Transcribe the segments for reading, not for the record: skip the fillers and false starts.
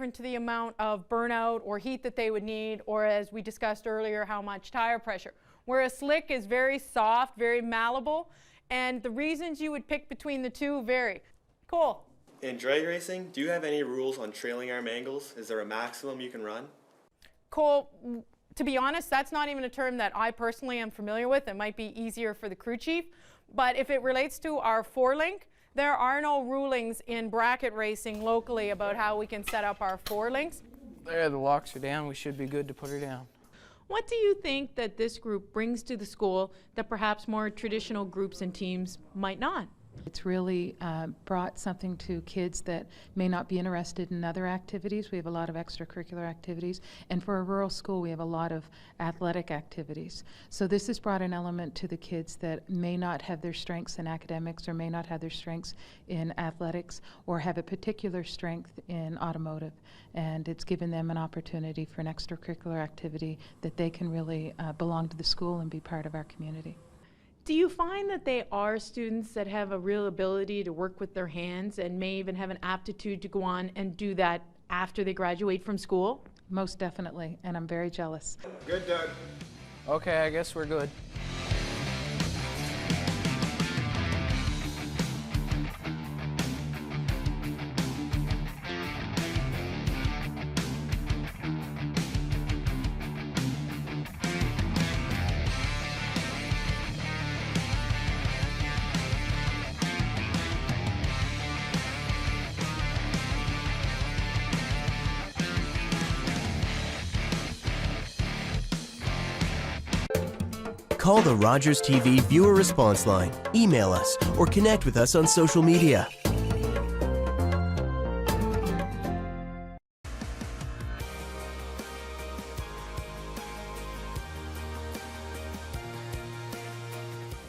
different to the amount of burnout or heat that they would need, or as we discussed earlier, how much tire pressure. Whereas slick is very soft, very malleable, and the reasons you would pick between the two vary. Cool. In drag racing, do you have any rules on trailing arm angles? Is there a maximum you can run? Cole, to be honest, that's not even a term that I personally am familiar with. It might be easier for the crew chief. But if it relates to our four-link, there are no rulings in bracket racing locally about how we can set up our four links. There, the locks are down. We should be good to put her down. What do you think that this group brings to the school that perhaps more traditional groups and teams might not? It's really brought something to kids that may not be interested in other activities. We have a lot of extracurricular activities, and for a rural school we have a lot of athletic activities. So this has brought an element to the kids that may not have their strengths in academics or may not have their strengths in athletics or have a particular strength in automotive, and it's given them an opportunity for an extracurricular activity that they can really belong to the school and be part of our community. Do you find that they are students that have a real ability to work with their hands and may even have an aptitude to go on and do that after they graduate from school? Most definitely, and I'm very jealous. Good, Doug. Okay, I guess we're good. Call the Rogers TV viewer response line, email us, or connect with us on social media.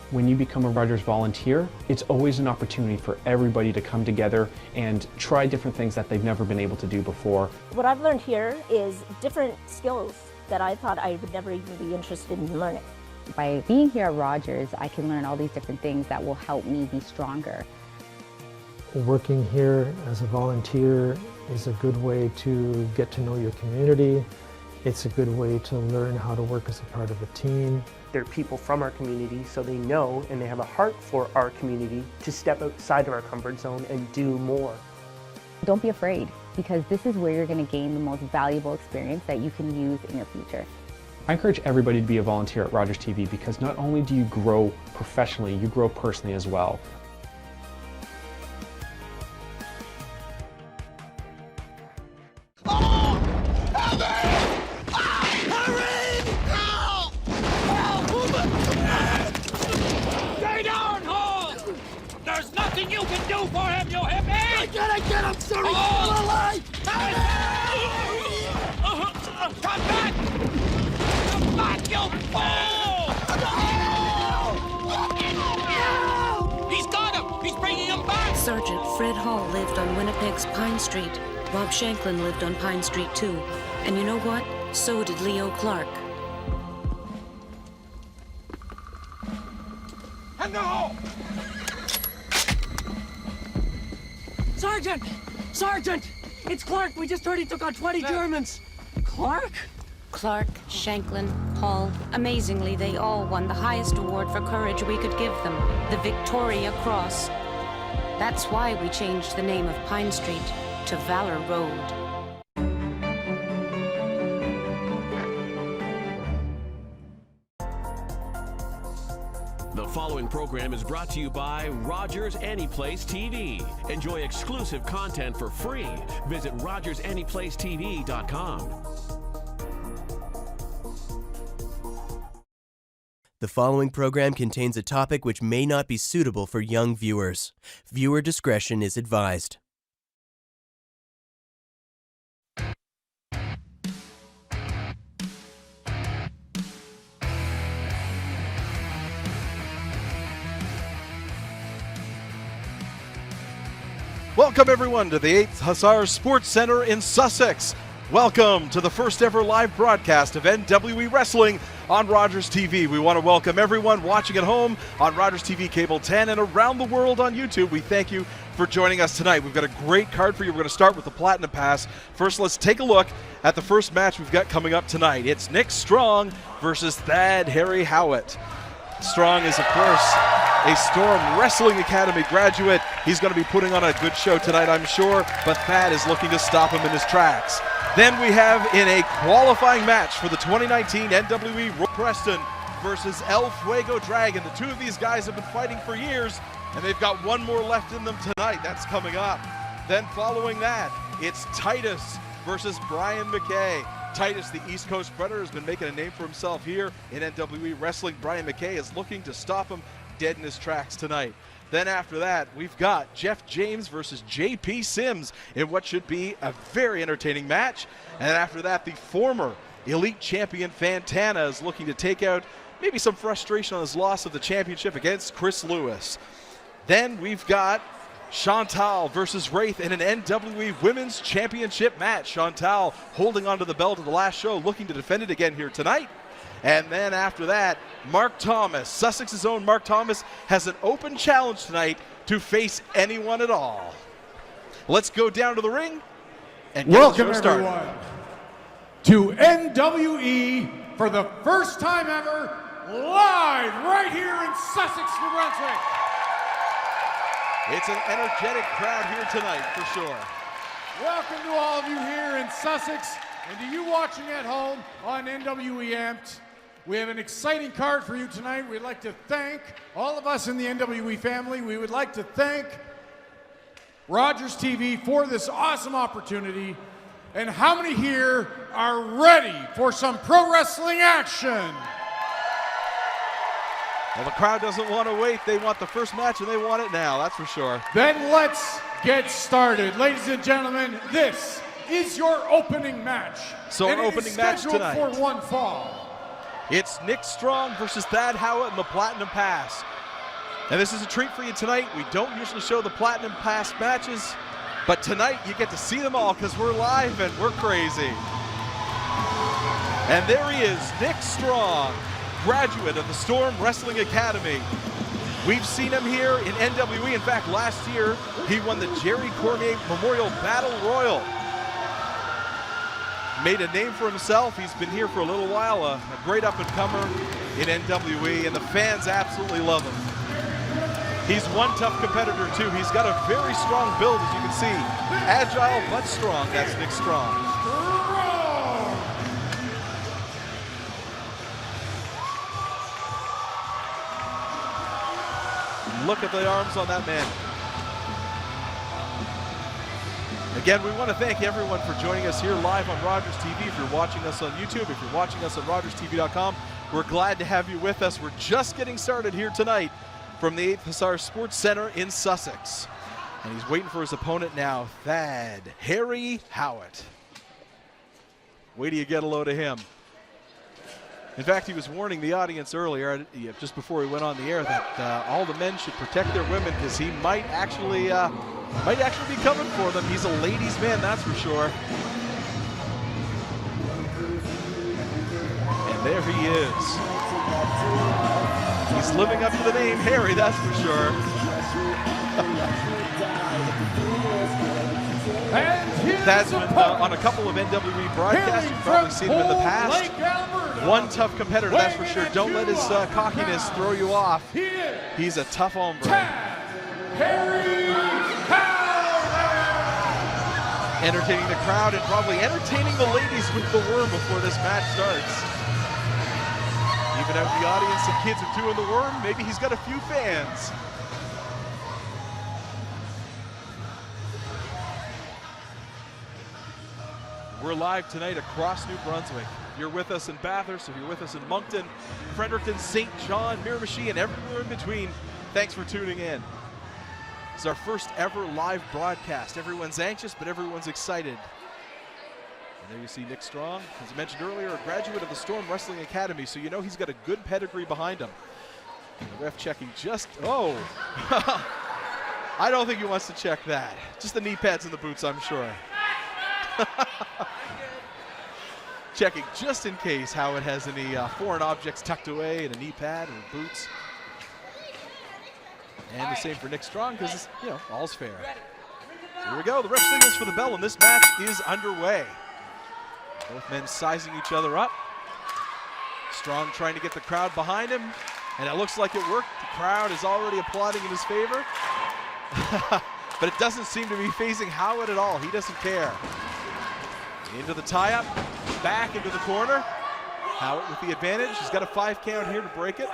When you become a Rogers volunteer, it's always an opportunity for everybody to come together and try different things that they've never been able to do before. What I've learned here is different skills that I thought I would never even be interested in learning. By being here at Rogers, I can learn all these different things that will help me be stronger. Working here as a volunteer is a good way to get to know your community. It's a good way to learn how to work as a part of a team. They're people from our community, so they know and they have a heart for our community to step outside of our comfort zone and do more. Don't be afraid, because this is where you're going to gain the most valuable experience that you can use in your future. I encourage everybody to be a volunteer at Rogers TV because not only do you grow professionally, you grow personally as well. Stay down, Hall! There's nothing you can do for him, you hippie! I gotta get him, sir! He's still alive! Come back! Come back, you fool! He's got him! He's bringing him back! Sergeant Fred Hall lived on Winnipeg's Pine Street. Rob Shanklin lived on Pine Street too. And you know what? So did Leo Clark. And the hole! Sergeant! Sergeant! It's Clark! We just heard he took on 20 Germans! Clark? Clark, Shanklin, Hall. Amazingly, they all won the highest award for courage we could give them, the Victoria Cross. That's why we changed the name of Pine Street to Valor Road. The following program is brought to you by Rogers Anyplace TV. Enjoy exclusive content for free. Visit RogersAnyplaceTV.com. The following program contains a topic which may not be suitable for young viewers. Viewer discretion is advised. Welcome everyone to the 8th Hussars Sports Center in Sussex. Welcome to the first ever live broadcast of NWE Wrestling on Rogers TV. We want to welcome everyone watching at home on Rogers TV Cable 10 and around the world on YouTube. We thank you for joining us tonight. We've got a great card for you. We're going to start with the Platinum Pass. First, let's take a look at the first match we've got coming up tonight. It's Nick Strong versus Thad Harry Howitt. Strong is, of course, a Storm Wrestling Academy graduate. He's going to be putting on a good show tonight, I'm sure, but Thad is looking to stop him in his tracks. Then we have in a qualifying match for the 2019 NWE Preston versus El Fuego Dragon. The two of these guys have been fighting for years, and they've got one more left in them tonight. That's coming up. Then following that, it's Titus versus Brian Mckay. Titus, the East Coast Predator, has been making a name for himself here in NWE Wrestling. Brian Mckay is looking to stop him dead in his tracks tonight. Then after that, we've got Jeff James versus JP Sims in what should be a very entertaining match. And after that, the former Elite Champion Fantana is looking to take out maybe some frustration on his loss of the championship against Chris Lewis. Then we've got Chantal versus Wraith in an NWE Women's Championship match. Chantal holding onto the belt of the last show, looking to defend it again here tonight. And then after that, Mark Thomas, Sussex's own Mark Thomas, has an open challenge tonight to face anyone at all. Let's go down to the ring and get welcome the show started. Everyone to NWE for the first time ever, live right here in Sussex, New Brunswick. It's an energetic crowd here tonight, for sure. Welcome to all of you here in Sussex, and to you watching at home on NWE Amped. We have an exciting card for you tonight. We'd like to thank all of us in the NWE family. We would like to thank Rogers TV for this awesome opportunity. And how many here are ready for some pro wrestling action? Well, the crowd doesn't want to wait. They want the first match, and they want it now, that's for sure. Then let's get started. Ladies and gentlemen, this is your opening match. So and an it opening is match scheduled tonight. for one fall. It's Nick Strong versus Thad Howitt in the Platinum Pass. And this is a treat for you tonight. We don't usually show the Platinum Pass matches, but tonight you get to see them all because we're live and we're crazy. And there he is, Nick Strong, graduate of the Storm Wrestling Academy. We've seen him here in NWE. In fact, last year, he won the Jerry Cormier Memorial Battle Royal. Made a name for himself. He's been here for a little while, a great up-and-comer in NWE, and the fans absolutely love him. He's one tough competitor, too. He's got a very strong build, as you can see. Agile but strong, that's Nick Strong. Look at the arms on that man. Again, we want to thank everyone for joining us here live on Rogers TV. If you're watching us on YouTube, if you're watching us on RogersTV.com, we're glad to have you with us. We're just getting started here tonight from the 8th Hussar Sports Center in Sussex. And he's waiting for his opponent now, Thad Harry Howitt. Wait till you get a load of him. In fact, he was warning the audience earlier, just before he went on the air, that all the men should protect their women because he might actually be coming for them. He's a ladies' man, that's for sure. And there he is. He's living up to the name Harry, that's for sure. Thad's been on a couple of NWE broadcasts. You've probably seen him in the past. One tough competitor, that's for sure. Don't let his cockiness throw you off. He's a tough hombre. Entertaining the crowd and probably entertaining the ladies with the worm before this match starts. Even out the audience, some kids are doing the worm. Maybe he's got a few fans. We're live tonight across New Brunswick. If you're with us in Bathurst, if you're with us in Moncton, Fredericton, St. John, Miramichi, and everywhere in between, thanks for tuning in. It's our first ever live broadcast. Everyone's anxious, but everyone's excited. And there you see Nick Strong, as I mentioned earlier, a graduate of the Storm Wrestling Academy, so you know he's got a good pedigree behind him. And the ref checking just, oh. I don't think he wants to check that. Just the knee pads and the boots, I'm sure. Checking just in case Howitt has any foreign objects tucked away in a knee pad or boots. And the same for Nick Strong, because, you know, all's fair. So here we go. The ref signals for the bell, and this match is underway. Both men sizing each other up. Strong trying to get the crowd behind him, and it looks like it worked. The crowd is already applauding in his favor. But it doesn't seem to be phasing Howard at all. He doesn't care. Into the tie-up, back into the corner. Howard with the advantage. He's got a 5 count here to break it.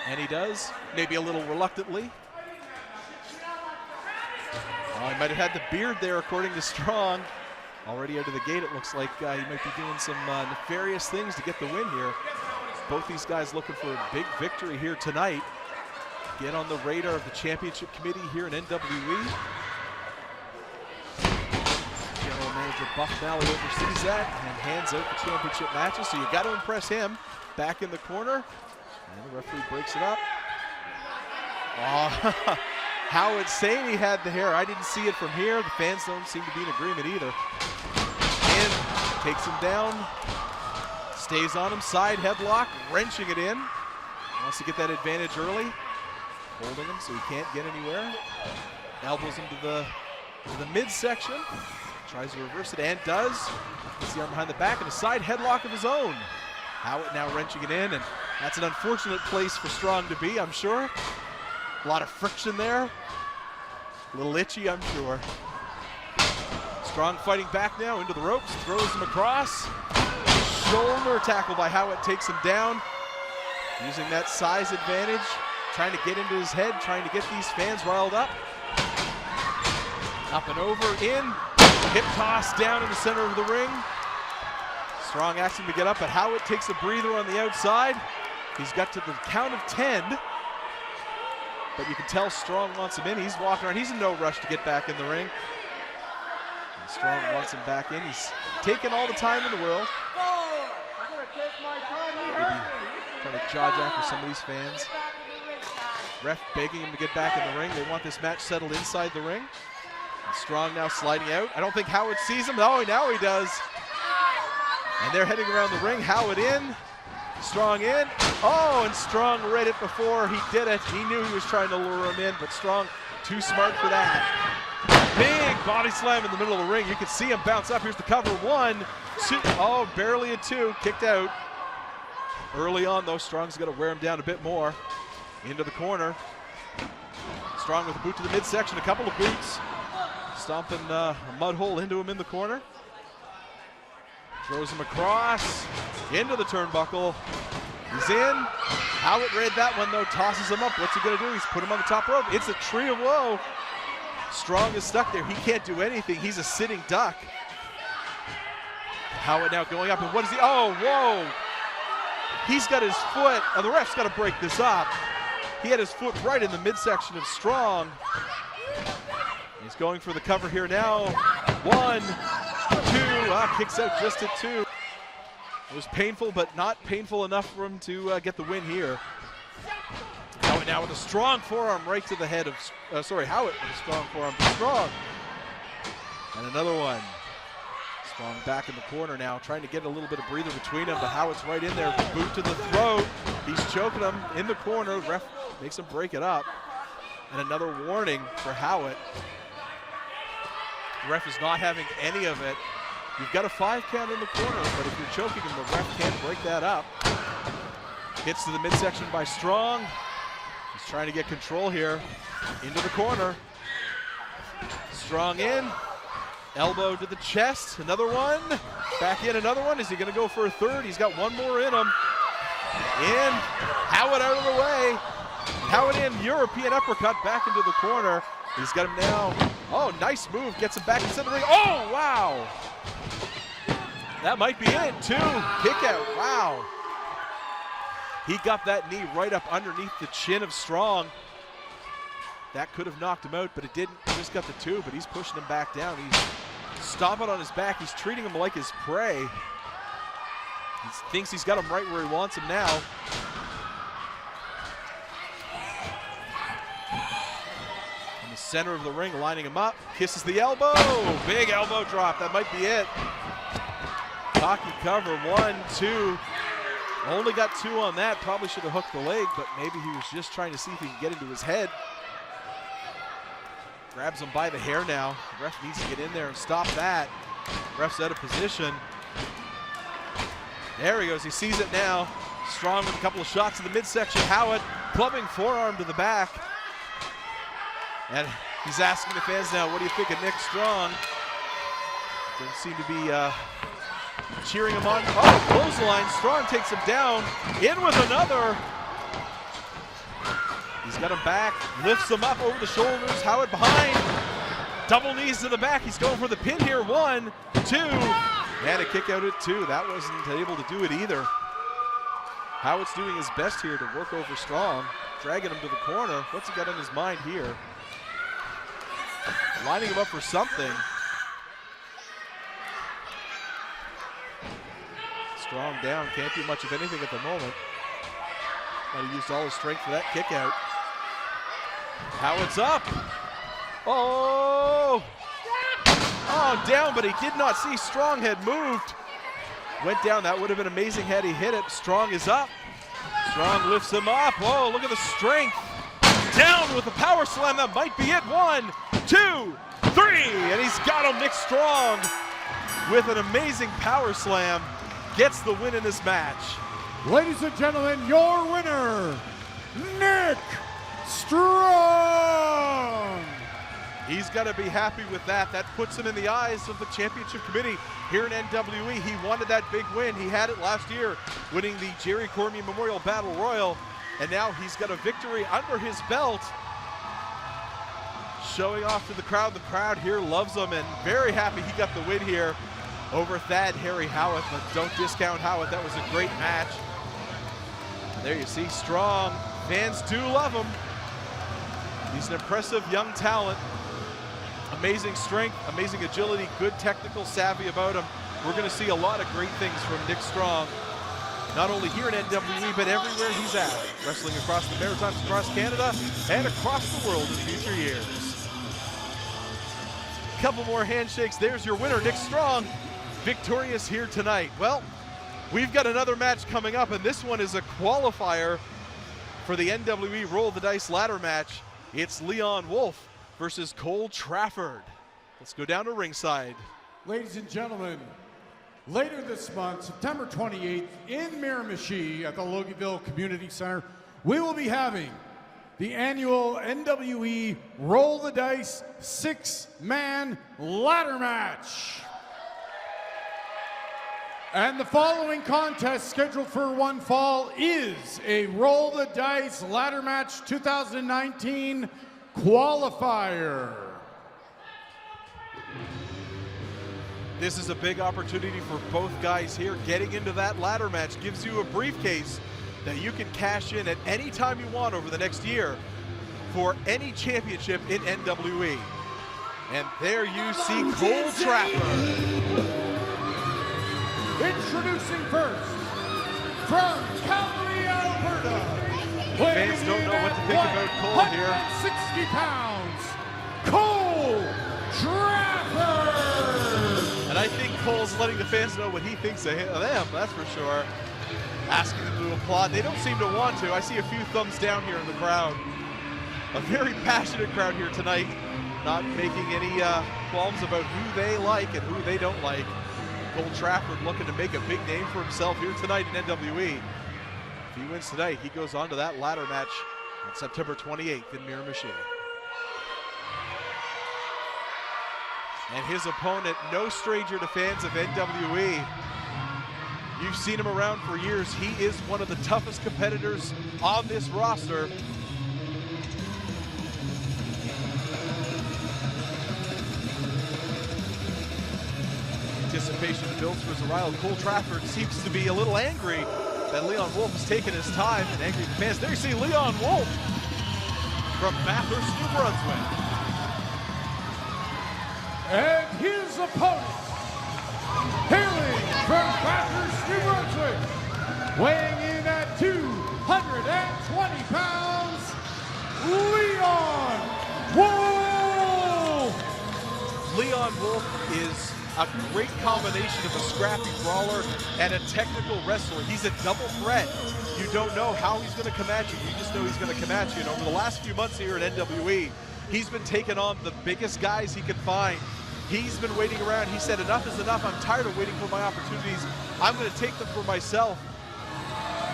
And he does, maybe a little reluctantly. Oh, he might have had the beard there, according to Strong. Already out of the gate, it looks like he might be doing some nefarious things to get the win here. Both these guys looking for a big victory here tonight. Get on the radar of the championship committee here in NWE. General Manager Buff Valley oversees that and hands out the championship matches, so you got to impress him. Back in the corner, and the referee breaks it up. Oh, Howard saying he had the hair. I didn't see it from here. The fans don't seem to be in agreement either. And takes him down, stays on him, side headlock, wrenching it in. Wants to get that advantage early. Holding him so he can't get anywhere. Elbows him to the midsection. Tries to reverse it and does. Gets the arm behind the back and a side headlock of his own. Howard now wrenching it in, and that's an unfortunate place for Strong to be, I'm sure. A lot of friction there. A little itchy, I'm sure. Strong fighting back now into the ropes, throws him across. Shoulder tackle by Howard takes him down. Using that size advantage. Trying to get into his head, trying to get these fans riled up. Up and over, in. Hip toss down in the center of the ring. Strong asks him to get up, but Howard takes a breather on the outside. He's got to the count of 10. But you can tell Strong wants him in. He's walking around. He's in no rush to get back in the ring. And Strong wants him back in. He's taking all the time in the world. Maybe trying to jaw jack with some of these fans. Ref begging him to get back in the ring. They want this match settled inside the ring. And Strong now sliding out. I don't think Howard sees him. Oh, now he does. And they're heading around the ring. Howard in. Strong in. Oh, and Strong read it before he did it. He knew he was trying to lure him in, but Strong too smart for that. Big body slam in the middle of the ring. You can see him bounce up. Here's the cover. 1, 2. Oh, barely a 2. Kicked out. Early on, though, Strong's got to wear him down a bit more. Into the corner. Strong with a boot to the midsection, a couple of boots. Stomping a mud hole into him in the corner. Throws him across, into the turnbuckle. He's in. Howard read that one though, tosses him up. What's he gonna do? He's put him on the top rope. It's a tree of woe. Strong is stuck there. He can't do anything. He's a sitting duck. Howard now going up, and what is he? Oh, whoa. He's got his foot, the ref's gotta break this up. He had his foot right in the midsection of Strong. He's going for the cover here now. 1, 2, kicks out just at 2. It was painful, but not painful enough for him to get the win here. Howard now with a strong forearm right to the head of, Howard with a strong forearm to Strong. And another one. Strong back in the corner now, trying to get a little bit of breather between them, but Howard's right in there, boot to the throat. He's choking him in the corner. Ref makes him break it up. And another warning for Howard. The ref is not having any of it. You've got a 5 count in the corner, but if you're choking him, the ref can't break that up. Hits to the midsection by Strong. He's trying to get control here. Into the corner. Strong in. Elbow to the chest, another one. Back in, another one. Is he gonna go for a third? He's got one more in him. In, Howard out of the way. Howard in, European uppercut back into the corner. He's got him now. Oh, nice move, gets him back into the ring. Oh, wow. That might be it, 2, kick out, wow. He got that knee right up underneath the chin of Strong. That could have knocked him out, but it didn't. He just got the 2, but he's pushing him back down. He's stomping on his back. He's treating him like his prey. He thinks he's got him right where he wants him now. In the center of the ring, lining him up. Kisses the elbow. Big elbow drop. That might be it. Hockey cover. 1, 2. Only got 2 on that. Probably should have hooked the leg, but maybe he was just trying to see if he can get into his head. Grabs him by the hair now. The ref needs to get in there and stop that. Ref's out of position. There he goes. He sees it now. Strong with a couple of shots in the midsection. Howitt clubbing forearm to the back. And he's asking the fans now, what do you think of Nick Strong? Doesn't seem to be cheering him on. Oh, clothesline. Strong takes him down. In with another. He's got him back. Lifts him up over the shoulders. Howitt behind. Double knees to the back. He's going for the pin here. 1, 2. And a kick out at 2. That wasn't able to do it either. Howitt's doing his best here to work over Strong. Dragging him to the corner. What's he got in his mind here? Lining him up for something. Strong down, can't do much of anything at the moment. But he used all his strength for that kick out. Howitt's up. Oh! Oh, down, but he did not see Strong had moved. Went down, that would have been amazing had he hit it. Strong is up. Strong lifts him up. Oh, look at the strength. Down with the power slam, that might be it. 1, 2, 3, and he's got him. Nick Strong with an amazing power slam gets the win in this match. Ladies and gentlemen, your winner, Nick Strong. He's got to be happy with that. That puts him in the eyes of the championship committee here in NWE. He wanted that big win. He had it last year, winning the Jerry Cormier Memorial Battle Royal, and now he's got a victory under his belt. Showing off to the crowd. The crowd here loves him and very happy he got the win here over Thad Harry Howitt, but don't discount Howitt. That was a great match. And there you see Strong. Fans do love him. He's an impressive young talent. Amazing strength, amazing agility, good technical savvy about him. We're going to see a lot of great things from Nick Strong, not only here in NWE, but everywhere he's at. Wrestling across the Maritimes, across Canada, and across the world in future years. Couple more handshakes. There's your winner, Nick Strong, victorious here tonight. Well, we've got another match coming up, and this one is a qualifier for the NWE Roll the Dice ladder match. It's Leon Wolf versus Cole Trafford. Let's go down to ringside. Ladies and gentlemen, later this month, September 28th, in Miramichi at the Logieville Community Center, we will be having the annual NWE Roll the Dice 6-man ladder match. And the following contest scheduled for one fall is a Roll the Dice ladder match 2019 qualifier. This is a big opportunity for both guys here. Getting into that ladder match gives you a briefcase that you can cash in at any time you want over the next year for any championship in NWE. And there you see Cole Trafford. Introducing first, from Calgary, Alberta. Fans don't know what to think about Cole here. 160 pounds, Cole Trafford. And I think Cole's letting the fans know what he thinks of them, that's for sure. Asking them to applaud. They don't seem to want to. I see a few thumbs down here in the crowd. A very passionate crowd here tonight, not making any qualms about who they like and who they don't like. Cole Trafford looking to make a big name for himself here tonight in NWE. If he wins tonight, he goes on to that ladder match on September 28th in Miramichi. And his opponent, no stranger to fans of NWE. You've seen him around for years. He is one of the toughest competitors on this roster. Anticipation builds for Zariel. Cole Trafford seems to be a little angry that Leon Wolf has taken his time, and angry fans. There you see Leon Wolf from Bathurst, New Brunswick. And his opponent, hailing from Bathurst, New Brunswick, weighing in at 220 pounds, Leon Wolf. Leon Wolf is a great combination of a scrappy brawler and a technical wrestler. He's a double threat. You don't know how he's going to come at you. You just know he's going to come at you. And over the last few months here at NWE, he's been taking on the biggest guys he can find. He's been waiting around. He said, enough is enough. I'm tired of waiting for my opportunities. I'm going to take them for myself.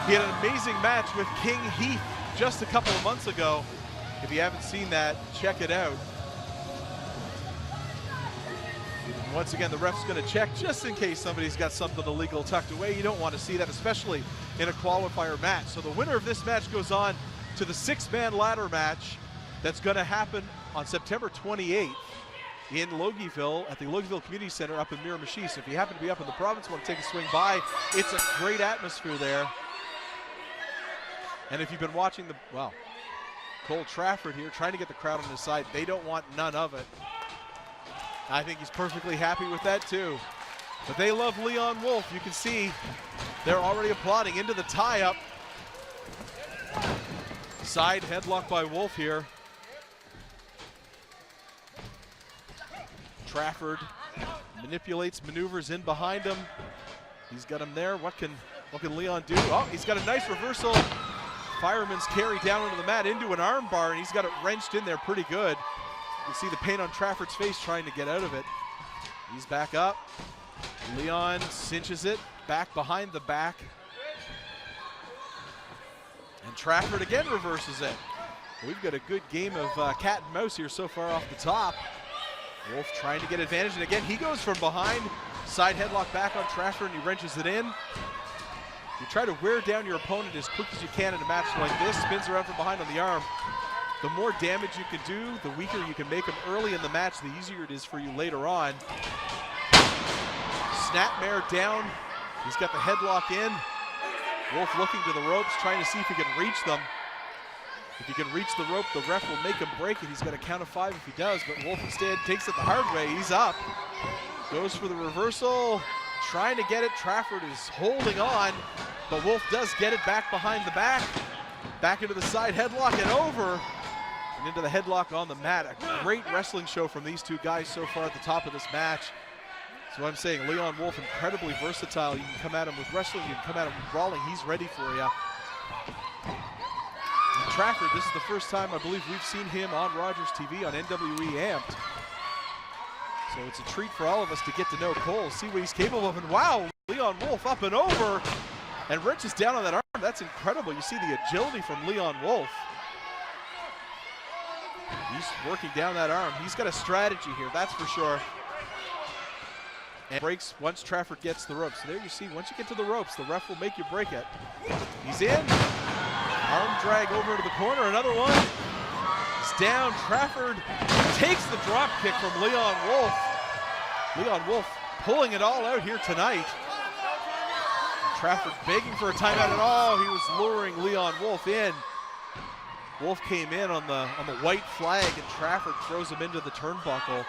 He had an amazing match with King Heath just a couple of months ago. If you haven't seen that, check it out. Once again, the ref's going to check just in case somebody's got something illegal tucked away. You don't want to see that, especially in a qualifier match. So the winner of this match goes on to the 6-man ladder match that's going to happen on September 28th in Logieville at the Logieville Community Center up in Miramichi. So if you happen to be up in the province, want to take a swing by, it's a great atmosphere there. And if you've been watching the, wow, Cole Trafford here trying to get the crowd on his side. They don't want none of it. I think he's perfectly happy with that too. But they love Leon Wolf. You can see they're already applauding into the tie-up. Side headlock by Wolf here. Trafford manipulates, maneuvers in behind him. He's got him there. What can Leon do? Oh, he's got a nice reversal. Fireman's carry down into the mat into an arm bar, and he's got it wrenched in there pretty good. You can see the pain on Trafford's face trying to get out of it. He's back up. Leon cinches it back behind the back. And Trafford again reverses it. We've got a good game of cat and mouse here so far off the top. Wolf trying to get advantage, and again he goes from behind. Side headlock back on Trafford, and he wrenches it in. You try to wear down your opponent as quick as you can in a match like this. Spins around from behind on the arm. The more damage you can do, the weaker you can make him early in the match, the easier it is for you later on. Snapmare down. He's got the headlock in. Wolf looking to the ropes, trying to see if he can reach them. If he can reach the rope, the ref will make him break it. He's got a count of 5 if he does, but Wolf instead takes it the hard way. He's up. Goes for the reversal. Trying to get it. Trafford is holding on, but Wolf does get it back behind the back. Back into the side headlock and over. And into the headlock on the mat. A great wrestling show from these two guys so far at the top of this match. So I'm saying Leon Wolf, incredibly versatile. You can come at him with wrestling, you can come at him with brawling. He's ready for you. And Trafford, this is the first time I believe we've seen him on Rogers TV on NWE Amped. So it's a treat for all of us to get to know Cole, see what he's capable of. And wow, Leon Wolf up and over and wrenches down on that arm. That's incredible. You see the agility from Leon Wolf. He's working down that arm. He's got a strategy here, that's for sure. And breaks once Trafford gets the ropes. So there you see, once you get to the ropes, the ref will make you break it. He's in. Arm drag over to the corner, another one. He's down. Trafford takes the drop kick from Leon Wolf. Leon Wolf pulling it all out here tonight. Trafford begging for a timeout at all. He was luring Leon Wolf in. Wolf came in on the white flag, and Trafford throws him into the turnbuckle.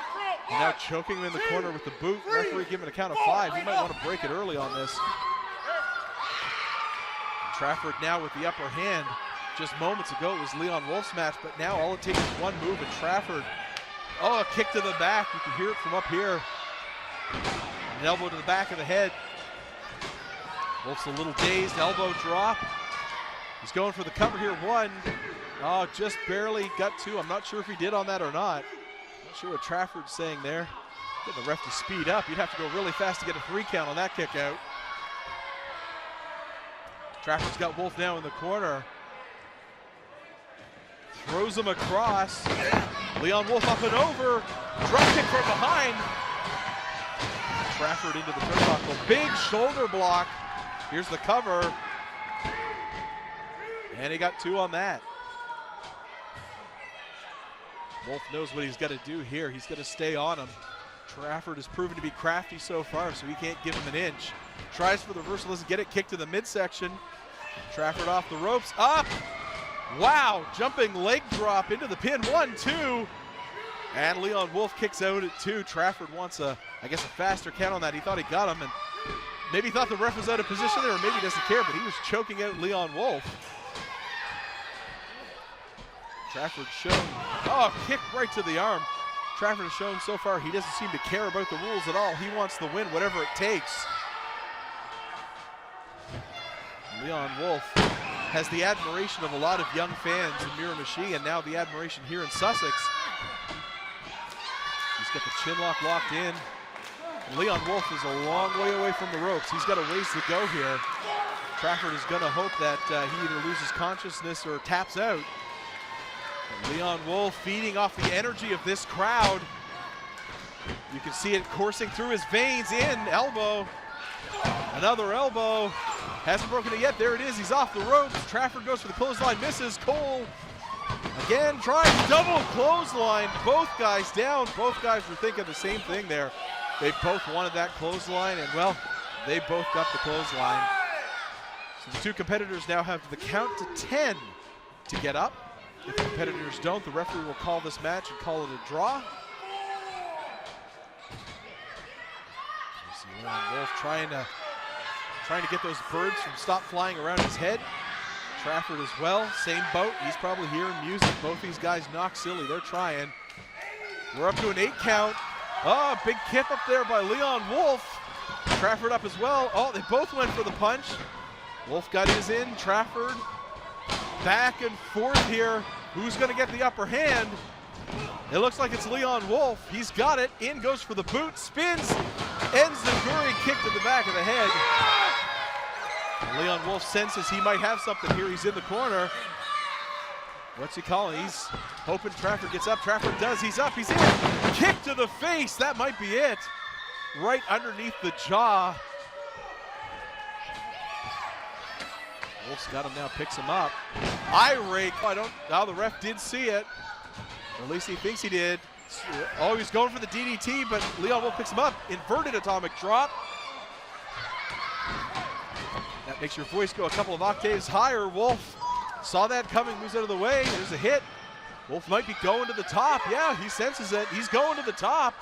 And now choking him in the corner with the boot. Referee giving a count of 5. He might want to break it early on this. Trafford now with the upper hand. Just moments ago it was Leon Wolf's match, but now all it takes is one move, and Trafford, oh, a kick to the back. You can hear it from up here. An elbow to the back of the head. Wolf's a little dazed, elbow drop. He's going for the cover here. 1. Oh, just barely got 2. I'm not sure if he did on that or not. Not sure what Trafford's saying there. Get the ref to speed up. You'd have to go really fast to get a 3 count on that kick out. Trafford's got Wolf now in the corner. Throws him across. Leon Wolf up and over. Drop kick from behind. Trafford into the turnbuckle. Big shoulder block. Here's the cover. And he got 2 on that. Wolf knows what he's got to do here. He's got to stay on him. Trafford has proven to be crafty so far, so he can't give him an inch. Tries for the reversal, doesn't get it. Kick to the midsection. Trafford off the ropes. Up! Wow! Jumping leg drop into the pin. 1, 2. And Leon Wolf kicks out at 2. Trafford wants I guess a faster count on that. He thought he got him, and maybe thought the ref was out of position there, or maybe he doesn't care, but he was choking out Leon Wolf. Trafford showing, oh, kick right to the arm. Trafford has shown so far he doesn't seem to care about the rules at all. He wants the win, whatever it takes. Leon Wolf has the admiration of a lot of young fans in Miramichi, and now the admiration here in Sussex. He's got the chin lock locked in. And Leon Wolf is a long way away from the ropes. He's got a ways to go here. Trafford is going to hope that he either loses consciousness or taps out. And Leon Wolf feeding off the energy of this crowd. You can see it coursing through his veins. In, elbow. Another elbow. Hasn't broken it yet. There it is. He's off the ropes. Trafford goes for the clothesline. Misses. Cole again tries double clothesline. Both guys down. Both guys were thinking the same thing there. They both wanted that clothesline, and well, they both got the clothesline. So the two competitors now have the count to 10 to get up. If the competitors don't, the referee will call this match and call it a draw. You see Leon Wolf trying to get those birds from stop flying around his head. Trafford as well, same boat. He's probably hearing music. Both these guys knock silly. They're trying. We're up to an 8 count. Oh, big kick up there by Leon Wolf. Trafford up as well. Oh, they both went for the punch. Wolf got his in. Trafford back and forth here. Who's going to get the upper hand? It looks like it's Leon Wolf. He's got it. In goes for the boot. Spins. Ends the Guri kick to the back of the head. And Leon Wolf senses he might have something here. He's in the corner. What's he calling? He's hoping Trafford gets up. Trafford does. He's up. He's in. Kick to the face. That might be it. Right underneath the jaw. Wolf's got him now. Picks him up. Eye rake. Now the ref did see it. Or at least he thinks he did. Oh, he's going for the DDT, but Leon Wolf picks him up. Inverted atomic drop. That makes your voice go a couple of octaves higher. Wolf saw that coming, moves out of the way. There's a hit. Wolf might be going to the top. Yeah, he senses it. He's going to the top.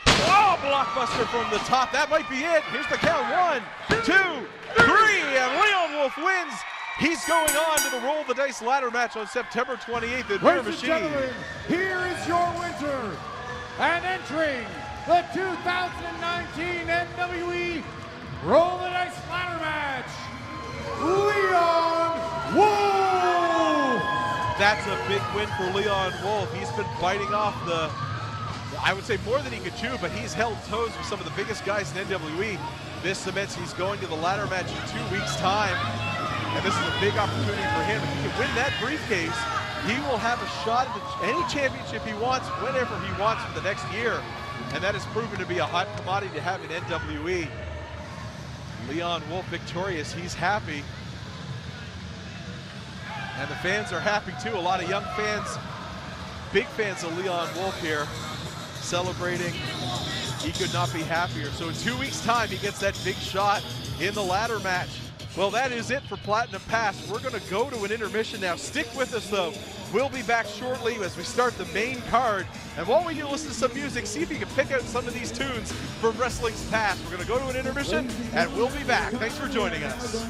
Oh, blockbuster from the top. That might be it. Here's the count. 1, 2, 3, and Leon Wolf wins. He's going on to the Roll the Dice ladder match on September 28th at Ladies and Miramichi. gentlemen, here is your winner, and entering the 2019 NWE Roll the Dice ladder match, Leon Wolf! That's a big win for Leon Wolf. He's been biting off I would say more than he could chew, but he's held toes with some of the biggest guys in NWE. This cements he's going to the ladder match in 2 weeks' time. And this is a big opportunity for him. If he can win that briefcase, he will have a shot at any championship he wants, whenever he wants for the next year. And that has proven to be a hot commodity to have in NWE. Leon Wolf victorious. He's happy. And the fans are happy too. A lot of young fans, big fans of Leon Wolf here, celebrating. He could not be happier. So in 2 weeks' time, he gets that big shot in the ladder match. Well, that is it for Platinum Pass. We're going to go to an intermission now. Stick with us, though. We'll be back shortly as we start the main card. And while we do listen to some music, see if you can pick out some of these tunes from Wrestling's past. We're going to go to an intermission, and we'll be back. Thanks for joining us.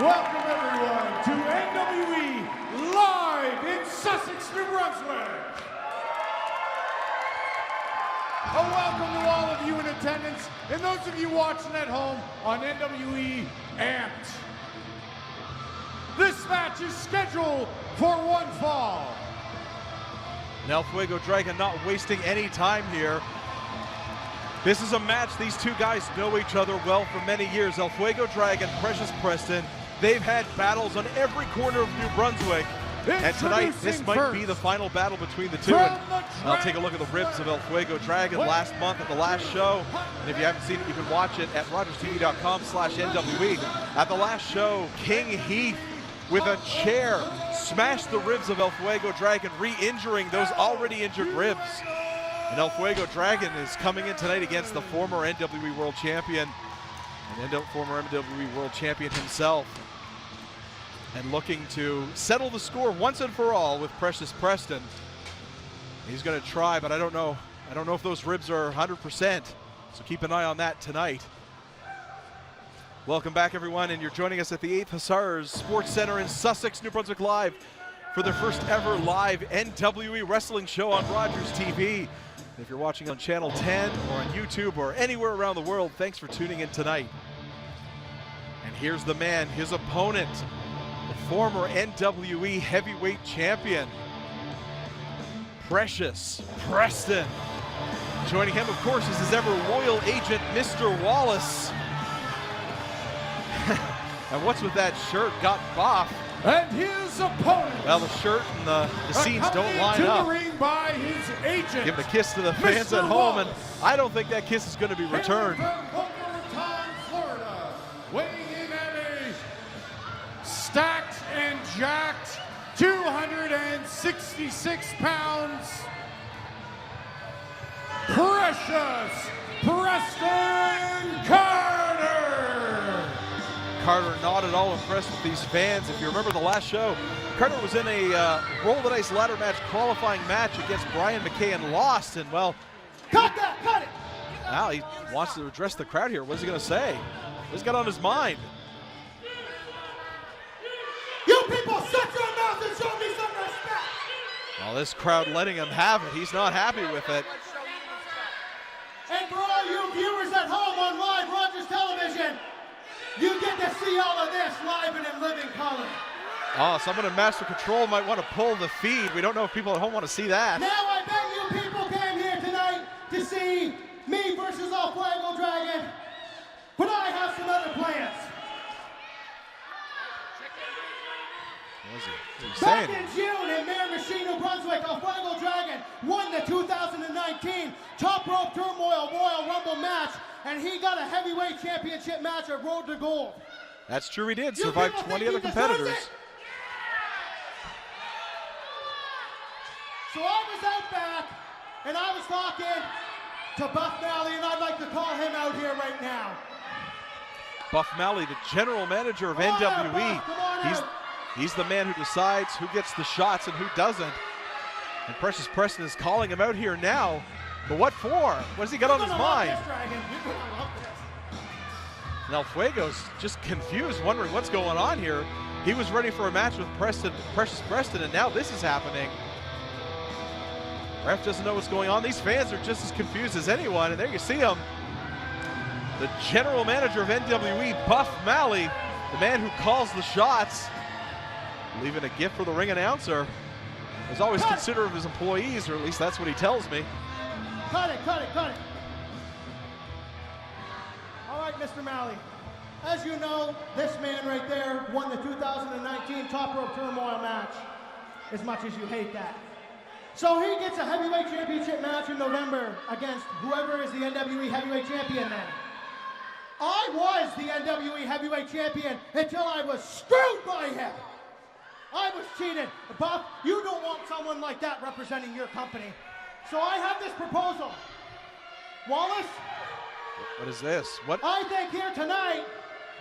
Welcome everyone to NWE Live in Sussex, New Brunswick. A welcome to all of you in attendance and those of you watching at home on NWE Amped. This match is scheduled for one fall. And El Fuego Dragon not wasting any time here. This is a match, these two guys know each other well for many years. El Fuego Dragon, Precious Preston, they've had battles on every corner of New Brunswick. And tonight, this might be the final battle between the two. And I'll take a look at the ribs of El Fuego Dragon last month at the last show. And if you haven't seen it, you can watch it at rogerstv.com/NWE. At the last show, King Heath with a chair smashed the ribs of El Fuego Dragon, re-injuring those already injured ribs. And El Fuego Dragon is coming in tonight against the former NWE World Champion and former NWE World Champion himself, and looking to settle the score once and for all with Precious Preston. He's going to try, but I don't know if those ribs are 100%, so keep an eye on that tonight. Welcome back, everyone, and you're joining us at the 8th Hussars Sports Center in Sussex, New Brunswick Live for their first ever live NWE Wrestling show on Rogers TV. If you're watching on Channel 10 or on YouTube or anywhere around the world, thanks for tuning in tonight. And here's the man, his opponent, the former NWE Heavyweight Champion, Precious Preston. Joining him, of course, is his ever loyal agent, Mr. Wallace. And what's with that shirt? Got Boff. And his opponent. Well, the shirt and the scenes don't line up. To the ring by his agent. Give a kiss to the fans at home, and I don't think that kiss is going to be returned. From Boca Raton, Florida, weighing in at a stacked and jacked 266 pounds, Precious Preston Carter. Carter not at all impressed with these fans. If you remember the last show, Carter was in a Roll the Dice ladder match, qualifying match against Brian Mckay and lost. And well, cut that, cut it. Now he wants to address the crowd here. What's he going to say? What's got on his mind? You people, shut your mouth and show me some respect. Well, this crowd letting him have it. He's not happy with it. And for all you viewers at home on live Rogers Television, you get to see all of this live and in living color. Oh, someone in Master Control might want to pull the feed. We don't know if people at home want to see that. Now I bet you people came here tonight to see me versus El Fuego Dragon, but I have some other plans. What is he Back saying? in June in Intermission, New Brunswick, El Fuego Dragon won the 2019 Top Rope Turmoil Royal Rumble match, and he got a heavyweight championship match at Road to Gold. That's true, he did. Survived 20 other competitors. So I was out back, and I was talking to Buff Malley, and I'd like to call him out here right now. Buff Malley, the general manager of NWE. He's the man who decides who gets the shots and who doesn't. And Precious Preston is calling him out here now. But what for? What has he got on his mind? And El Fuego's just confused, wondering what's going on here. He was ready for a match with Precious Preston, and now this is happening. Ref doesn't know what's going on. These fans are just as confused as anyone. And there you see him. The general manager of NWE, Buff Malley, the man who calls the shots, leaving a gift for the ring announcer. He's always considerate of his employees, or at least that's what he tells me. Cut it, cut it, cut it. All right, Mr. Malley. As you know, this man right there won the 2019 Top Rope Turmoil match, as much as you hate that. So he gets a heavyweight championship match in November against whoever is the NWE heavyweight champion then. I was the NWE heavyweight champion until I was screwed by him. I was cheated. Buff, you don't want someone like that representing your company. So I have this proposal. Wallace? What is this? What? I think here tonight,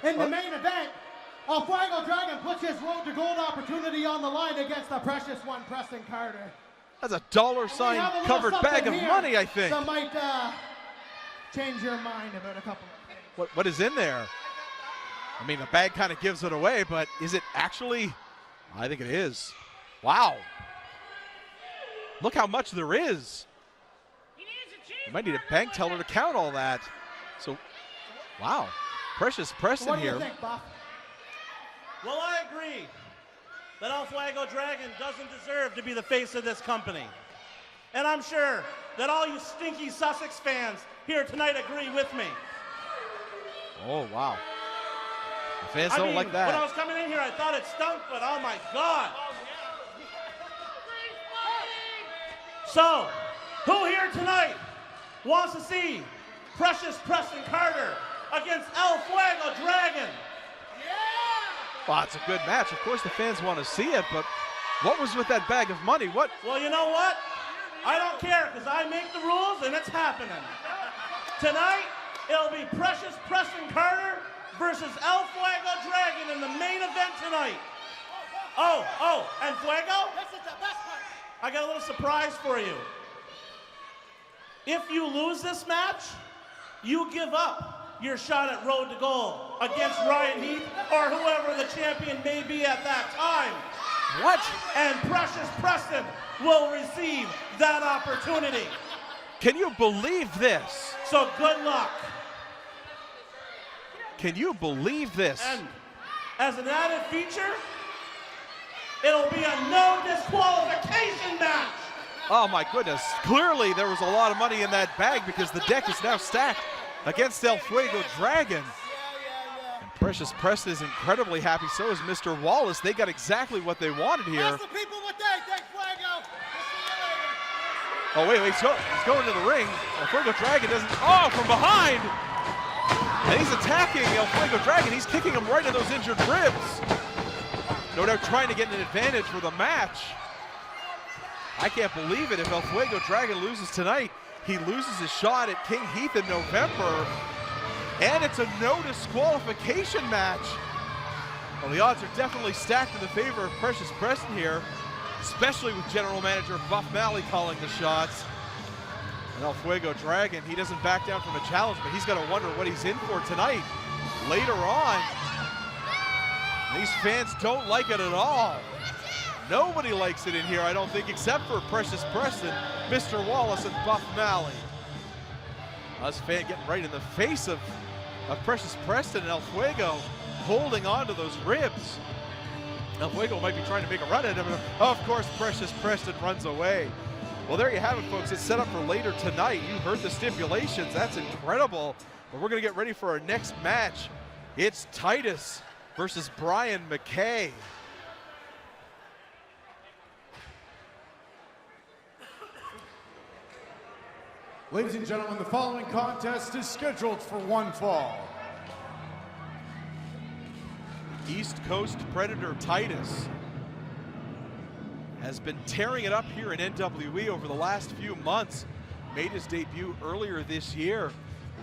in the main event, El Fuego Dragon puts his Road to Gold opportunity on the line against the precious one, Preston Carter. That's a dollar sign covered bag of money, I think. That might change your mind about a couple of things. What is in there? I mean, the bag kind of gives it away, but is it actually? I think it is. Wow. Look how much there is. You might need a bank teller to count all that. So, wow. Precious Preston What do here. you think, Buff? Well, I agree that El Fuego Dragon doesn't deserve to be the face of this company. And I'm sure that all you stinky Sussex fans here tonight agree with me. Oh, wow. The fans I don't mean, like that. when I was coming in here, I thought it stunk, but oh my God. So, who here tonight wants to see Precious Preston Carter against El Fuego Dragon? Well, it's a good match. Of course the fans want to see it, but what was with that bag of money? What? Well, you know what? I don't care, because I make the rules and it's happening. Tonight, it'll be Precious Preston Carter versus El Fuego Dragon in the main event tonight. Oh, and Fuego? I got a little surprise for you. If you lose this match, you give up your shot at Road to Gold against Ryan Heath or whoever the champion may be at that time. What? And Precious Preston will receive that opportunity. Can you believe this? So good luck. Can you believe this? And as an added feature, it'll be a no disqualification match. Oh my goodness. Clearly there was a lot of money in that bag because the deck is now stacked against El Fuego Dragon. And Precious Preston is incredibly happy. So is Mr. Wallace. They got exactly what they wanted here. Ask the people what they think, Fuego. Oh, wait, he's going to the ring. El Fuego Dragon doesn't, oh, from behind. And he's attacking El Fuego Dragon. He's kicking him right in those injured ribs. No doubt trying to get an advantage for the match. I can't believe it. If El Fuego Dragon loses tonight, he loses his shot at King Heath in November. And it's a no disqualification match. Well, the odds are definitely stacked in the favor of Precious Preston here, especially with General Manager Buff Malley calling the shots. And El Fuego Dragon, he doesn't back down from a challenge, but he's got to wonder what he's in for tonight. Later on, these fans don't like it at all. Nobody likes it in here, I don't think, except for Precious Preston, Mr. Wallace, and Buff Malley. Us fan getting right in the face of Precious Preston and El Fuego, holding on to those ribs. El Fuego might be trying to make a run at him. Of course, Precious Preston runs away. Well, there you have it, folks. It's set up for later tonight. You heard the stipulations. That's incredible. But we're going to get ready for our next match. It's Titus versus Brian Mckay. Ladies and gentlemen, the following contest is scheduled for one fall. East Coast Predator Titus has been tearing it up here in NWE over the last few months. Made his debut earlier this year.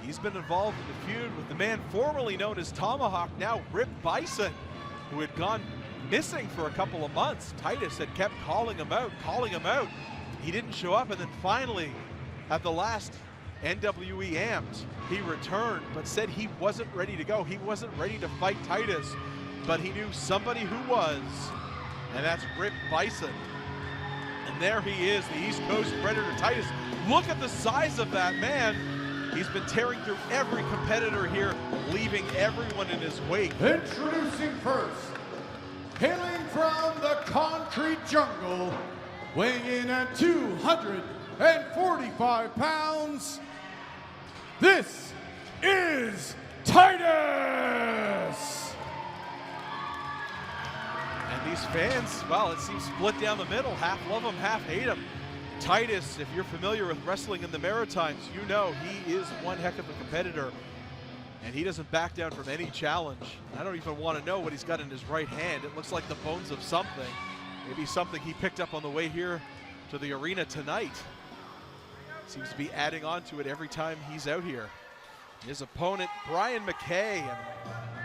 He's been involved in the feud with the man formerly known as Tomahawk, now Rip Bison, who had gone missing for a couple of months. Titus had kept calling him out. He didn't show up, and then finally, at the last NWE Amped, he returned, but said he wasn't ready to go. He wasn't ready to fight Titus, but he knew somebody who was, and that's Rip Bison. And there he is, the East Coast Predator Titus. Look at the size of that man. He's been tearing through every competitor here, leaving everyone in his wake. Introducing first, hailing from the concrete jungle, weighing in at 245 pounds, this is Titus! And these fans, well, it seems split down the middle. Half love him, half hate him. Titus, if you're familiar with wrestling in the Maritimes, you know he is one heck of a competitor. And he doesn't back down from any challenge. I don't even want to know what he's got in his right hand. It looks like the bones of something. Maybe something he picked up on the way here to the arena tonight. Seems to be adding on to it every time he's out here. His opponent, Brian Mckay. And,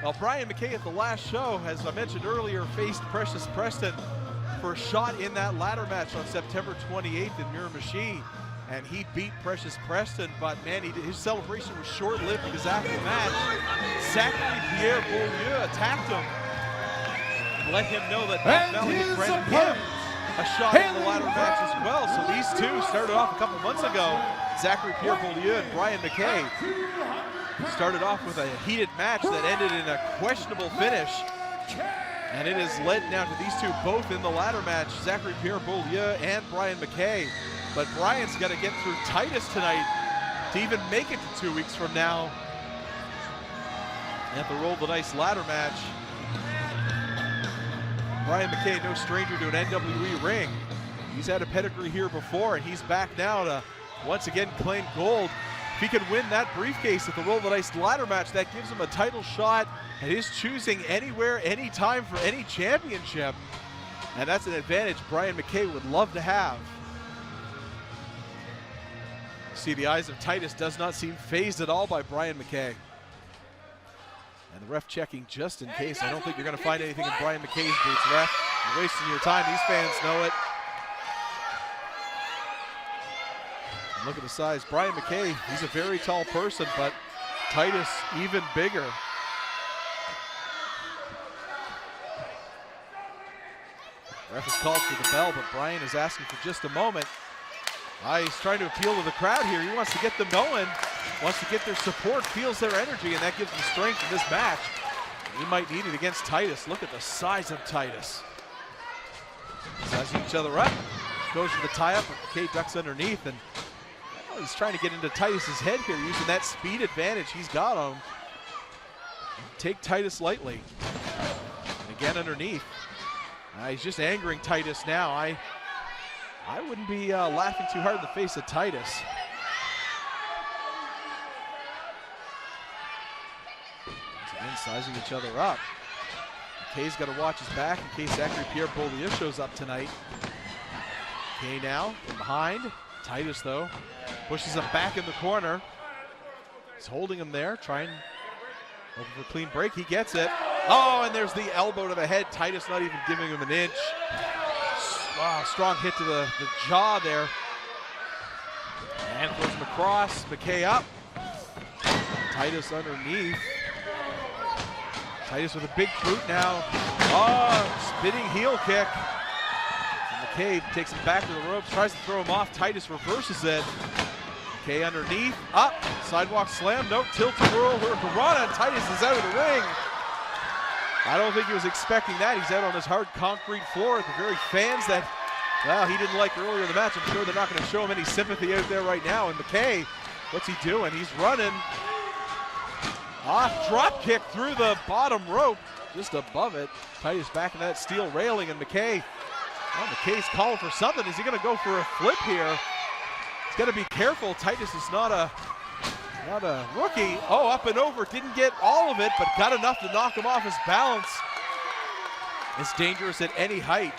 well, Brian Mckay at the last show, as I mentioned earlier, faced Precious Preston for a shot in that ladder match on September 28th in Miramichi. and he beat Precious Preston, but man, his celebration was short-lived because after the match, Zachary Pierre-Beaulieu attacked him and let him know that Matt Melly had granted him a shot in the ladder match as well. So these two started off a couple months ago. Zachary Pierre-Beaulieu and Brian Mckay started off with a heated match that ended in a questionable finish. And it has led now to these two both in the ladder match, Zachary Pierre-Beaulieu and Brian Mckay. But Brian's got to get through Titus tonight to even make it to 2 weeks from now at the Roll the Dice ladder match. Brian Mckay, no stranger to an NWE ring. He's had a pedigree here before, and he's back now to once again claim gold. If he can win that briefcase at the Roll the Dice ladder match, that gives him a title shot at his choosing anywhere, anytime for any championship. And that's an advantage Brian Mckay would love to have. See, the eyes of Titus does not seem fazed at all by Brian Mckay. And the ref checking just in case. I don't think you're going to find anything in Brian McKay's boots, ref. You're wasting your time. These fans know it. And look at the size. Brian Mckay, he's a very tall person, but Titus even bigger. Ref has called for the bell, but Brian is asking for just a moment. He's trying to appeal to the crowd here. He wants to get them going, wants to get their support, feels their energy, and that gives them strength in this match. He might need it against Titus. Look at the size of Titus. Sizing each other up, goes for the tie-up, but McKay ducks underneath, and he's trying to get into Titus's head here, using that speed advantage he's got on him. Take Titus lightly. And again underneath. He's just angering Titus now. I wouldn't be laughing too hard in the face of Titus. Once again, sizing each other up. McKay's got to watch his back in case Zachary Pierre-Beaulieu shows up tonight. McKay now from behind. Titus, though, pushes him back in the corner. He's holding him there, trying over for a clean break. He gets it. Oh, and there's the elbow to the head. Titus not even giving him an inch. Wow, strong hit to the jaw there. And throws him across. McKay up. Titus underneath. Titus with a big boot now. Oh, spinning heel kick. And McKay takes him back to the ropes, tries to throw him off. Titus reverses it. McKay underneath, up, sidewalk slam, no, tilt-a-whirl, hurricanrana, and Titus is out of the ring. I don't think he was expecting that. He's out on this hard concrete floor at the very fans that, well, he didn't like earlier in the match. I'm sure they're not going to show him any sympathy out there right now. And McKay, what's he doing? He's running. Off drop kick through the bottom rope, just above it. Titus back in that steel railing, and McKay, well, McKay's calling for something. Is he going to go for a flip here? He's got to be careful. Titus is not a rookie. Oh, up and over, didn't get all of it, but got enough to knock him off his balance. It's dangerous at any height.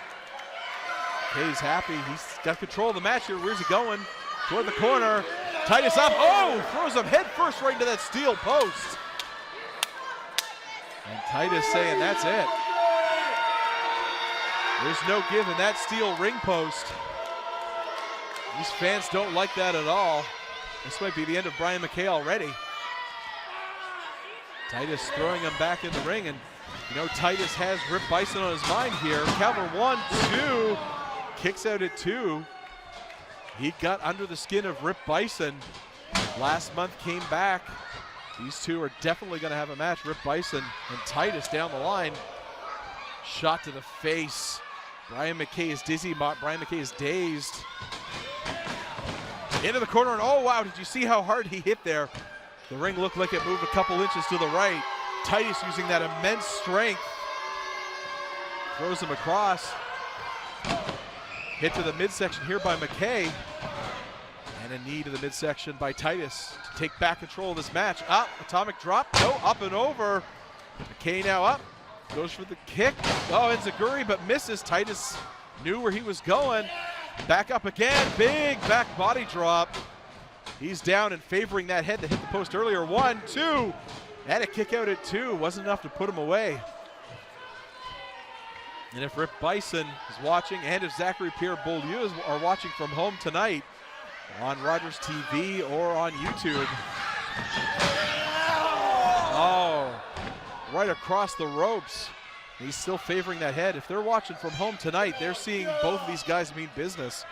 McKay's happy. He's got control of the match here. Where's he going? Toward the corner. Titus up. Oh, throws him head first right into that steel post. And Titus saying that's it. There's no give in that steel ring post. These fans don't like that at all. This might be the end of Brian Mckay already. Titus throwing him back in the ring, and you know Titus has Rip Bison on his mind here. Counter 1, 2, kicks out at 2. He got under the skin of Rip Bison. Last month came back. These two are definitely going to have a match. Rip Bison and Titus down the line. Shot to the face. Brian Mckay is dizzy. Brian Mckay is dazed. Into the corner, and oh wow, did you see how hard he hit there? The ring looked like it moved a couple inches to the right. Titus using that immense strength. Throws him across. Hit to the midsection here by Mckay. And a knee to the midsection by Titus to take back control of this match. Up, atomic drop, no, up and over. Mckay now up, goes for the kick. Oh, Enziguri, but misses. Titus knew where he was going. Back up again, big back body drop. He's down and favoring that head that hit the post earlier. 1, 2, and a kick out at 2. Wasn't enough to put him away. And if Rip Bison is watching, and if Zachary Pierre-Beaulieu are watching from home tonight, on Rogers TV or on YouTube. Oh, right across the ropes. He's still favoring that head. If they're watching from home tonight, they're seeing both of these guys mean business.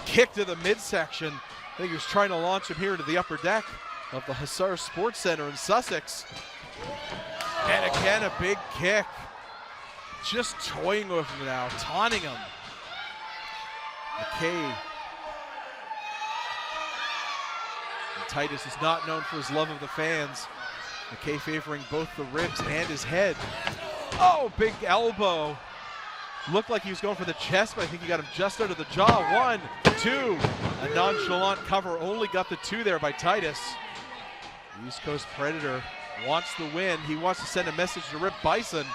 Kick to the midsection. I think he was trying to launch him here into the upper deck of the Hussar Sports Center in Sussex. And again, a big kick. Just toying with him now, taunting him. Mckay. And Titus is not known for his love of the fans. Mckay favoring both the ribs and his head. Oh, big elbow. Looked like he was going for the chest, but I think he got him just out of the jaw. 1, 2. A nonchalant cover, only got the 2 there by Titus. The East Coast Predator wants the win. He wants to send a message to Rip Bison.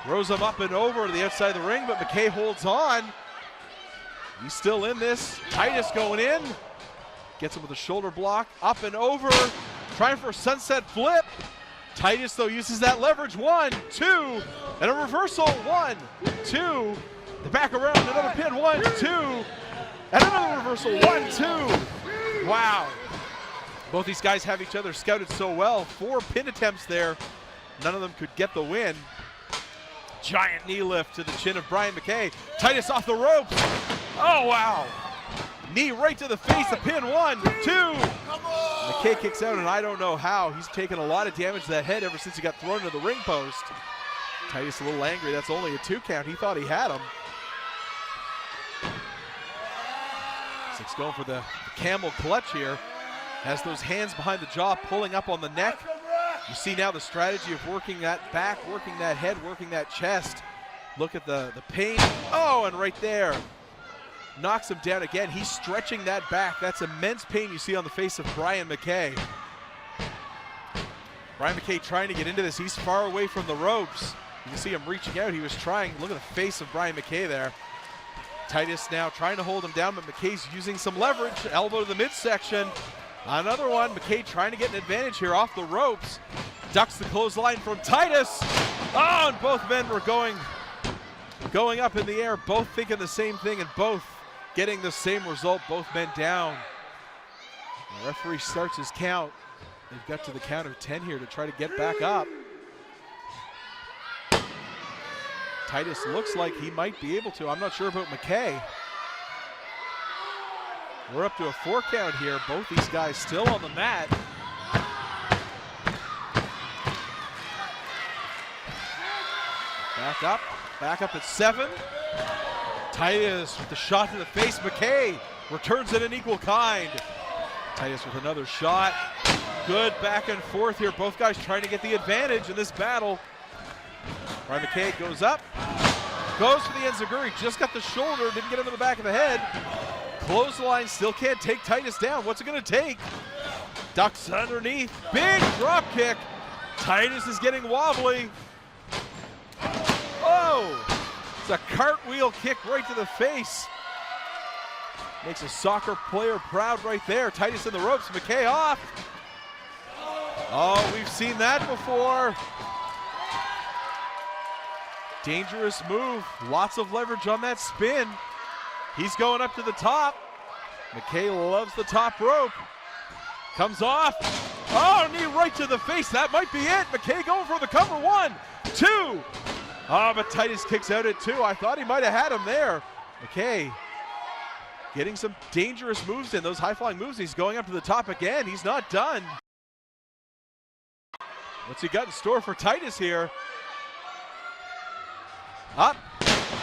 Throws him up and over to the outside of the ring, but Mckay holds on. He's still in this. Titus going in. Gets him with a shoulder block. Up and over. Trying for a sunset flip. Titus, though, uses that leverage. 1, 2. And a reversal. 1, 2. The back around. Another pin. 1, 2. And another reversal. 1, 2. Wow. Both these guys have each other scouted so well. 4 pin attempts there. None of them could get the win. Giant knee lift to the chin of Brian Mckay. Titus off the ropes. Oh, wow. Knee right to the face. The pin. 1, 2. Mckay kicks out, and I don't know how. He's taken a lot of damage to that head ever since he got thrown into the ring post. Titus a little angry. That's only a 2 count. He thought he had him. Sussex going for the camel clutch here. Has those hands behind the jaw, pulling up on the neck. You see now the strategy of working that back, working that head, working that chest. Look at the pain. Oh, and right there. Knocks him down again. He's stretching that back. That's immense pain you see on the face of Brian Mckay. Brian Mckay trying to get into this. He's far away from the ropes. You can see him reaching out. He was trying. Look at the face of Brian Mckay there. Titus now trying to hold him down, but McKay's using some leverage. Elbow to the midsection. Another one. Mckay trying to get an advantage here off the ropes. Ducks the clothesline from Titus. Oh, and both men were going up in the air, both thinking the same thing and both getting the same result. Both men down. The referee starts his count. They've got to the count of 10 here to try to get back up. Titus looks like he might be able to. I'm not sure about Mckay. We're up to a 4 count here. Both these guys still on the mat. Back up at 7. Titus with the shot to the face. Mckay returns it in equal kind. Titus with another shot. Good back and forth here. Both guys trying to get the advantage in this battle. Brian Mckay goes up. Goes for the enziguri. Just got the shoulder. Didn't get him in the back of the head. Clothesline still can't take Titus down. What's it going to take? Ducks underneath. Big drop kick. Titus is getting wobbly. Oh! It's a cartwheel kick right to the face. Makes a soccer player proud right there. Titus in the ropes. Mckay off. Oh, we've seen that before. Dangerous move. Lots of leverage on that spin. He's going up to the top. Mckay loves the top rope. Comes off. Oh, knee right to the face. That might be it. Mckay going for the cover. 1, 2. Oh, but Titus kicks out at 2. I thought he might have had him there. Mckay getting some dangerous moves in, those high-flying moves. He's going up to the top again. He's not done. What's he got in store for Titus here? Up.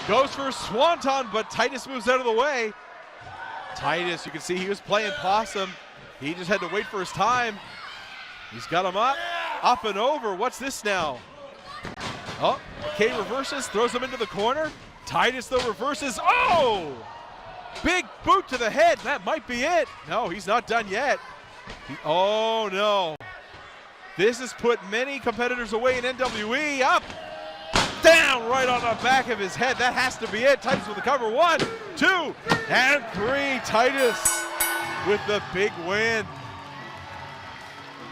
Goes for a swanton, but Titus moves out of the way. Titus, you can see he was playing possum. He just had to wait for his time. He's got him up and over. What's this now? Oh, Mckay reverses, throws him into the corner. Titus, though, reverses. Oh! Big boot to the head. That might be it. No, he's not done yet. Oh, no. This has put many competitors away in NWE. Up. Down right on the back of his head. That has to be it. Titus with the cover. 1, 2, and 3. Titus with the big win.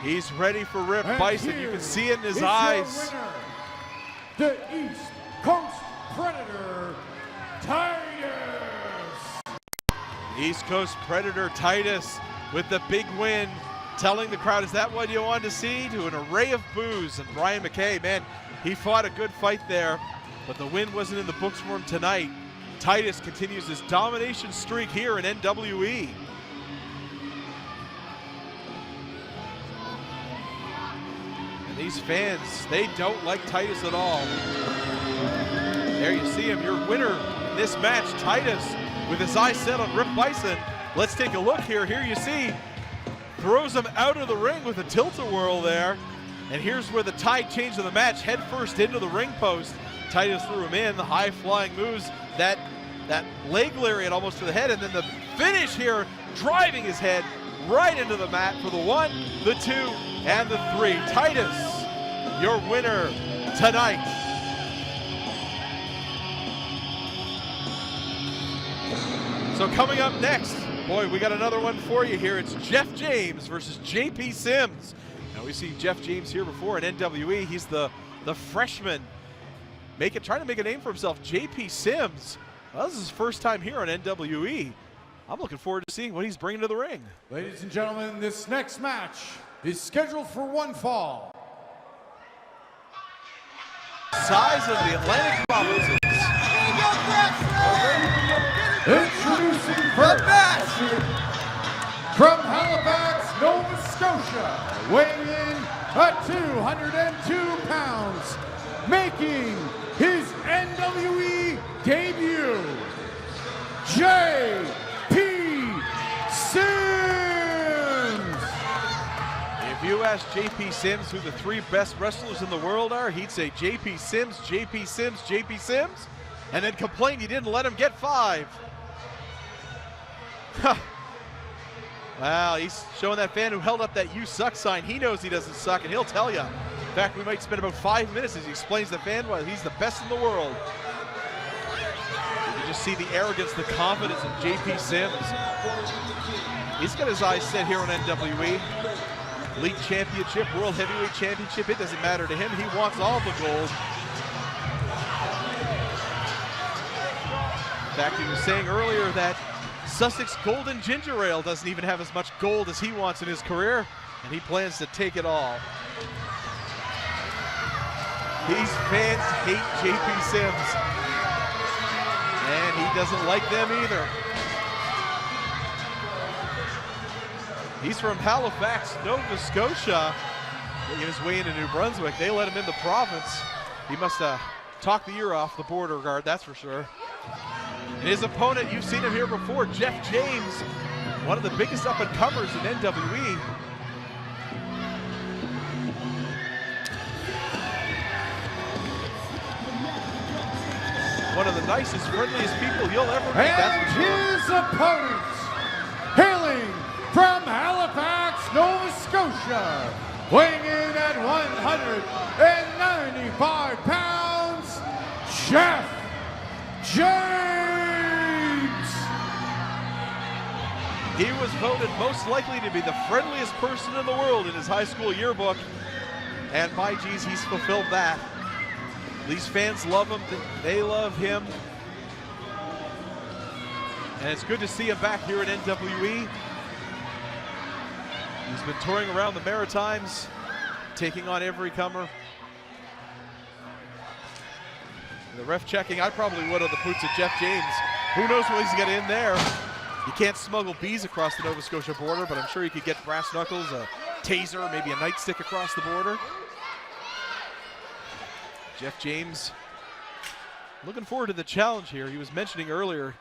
He's ready for Rip Bison. You can see it in his eyes. The East Coast Predator, Titus. East Coast Predator Titus with the big win, telling the crowd, is that what you wanted to see? To an array of boos. And Brian Mckay, man, he fought a good fight there, but the win wasn't in the books for him tonight. Titus continues his domination streak here in NWE. And these fans, they don't like Titus at all. There you see him, your winner in this match, Titus, with his eyes set on Rip Bison. Let's take a look here. Here you see, throws him out of the ring with a tilt-a-whirl there. And here's where the tide changed of the match, head first into the ring post. Titus threw him in, the high-flying moves, that leg lariat almost to the head, and then the finish here, driving his head right into the mat for the 1, the 2, and the 3. Titus, your winner tonight. So coming up next, boy, we got another one for you here. It's Jeff James versus JP Sims. Now we see Jeff James here before in NWE. He's the freshman, trying to make a name for himself. JP Sims, well, this is his first time here on NWE. I'm looking forward to seeing what he's bringing to the ring. Ladies and gentlemen, this next match is scheduled for one fall. Size of the Atlantic provinces. Introducing first, from Halifax, Nova Scotia, weighing in at 202 pounds, making his NWE debut, JP Sims. If you ask JP Sims who the 3 best wrestlers in the world are, he'd say JP Sims, JP Sims, JP Sims, and then complain you didn't let him get 5. Well, he's showing that fan who held up that "you suck" sign. He knows he doesn't suck, and he'll tell you. In fact, we might spend about 5 minutes as he explains to the fan why he's the best in the world. You just see the arrogance, the confidence of JP Sims. He's got his eyes set here on NWE. Elite Championship, World Heavyweight Championship, it doesn't matter to him. He wants all the gold. In fact, he was saying earlier that Sussex Golden Ginger Ale doesn't even have as much gold as he wants in his career, and he plans to take it all. These fans hate JP Sims, and he doesn't like them either. He's from Halifax, Nova Scotia, making his way into New Brunswick. They let him in the province. He must have talked the ear off the border guard, that's for sure. And his opponent, you've seen him here before, Jeff James, one of the biggest up-and-comers in NWE. One of the nicest, friendliest people you'll ever meet. And his opponent, hailing from Halifax, Nova Scotia, weighing in at 195 pounds, Jeff James. He was voted most likely to be the friendliest person in the world in his high school yearbook. And my geez, he's fulfilled that. These fans love him, they love him. And it's good to see him back here at NWE. He's been touring around the Maritimes, taking on every comer. The ref checking, I probably would on the boots of Jeff James. Who knows what he's got in there. You can't smuggle bees across the Nova Scotia border, but I'm sure you could get brass knuckles, a taser, maybe a nightstick across the border. Jeff James looking forward to the challenge here. He was mentioning earlier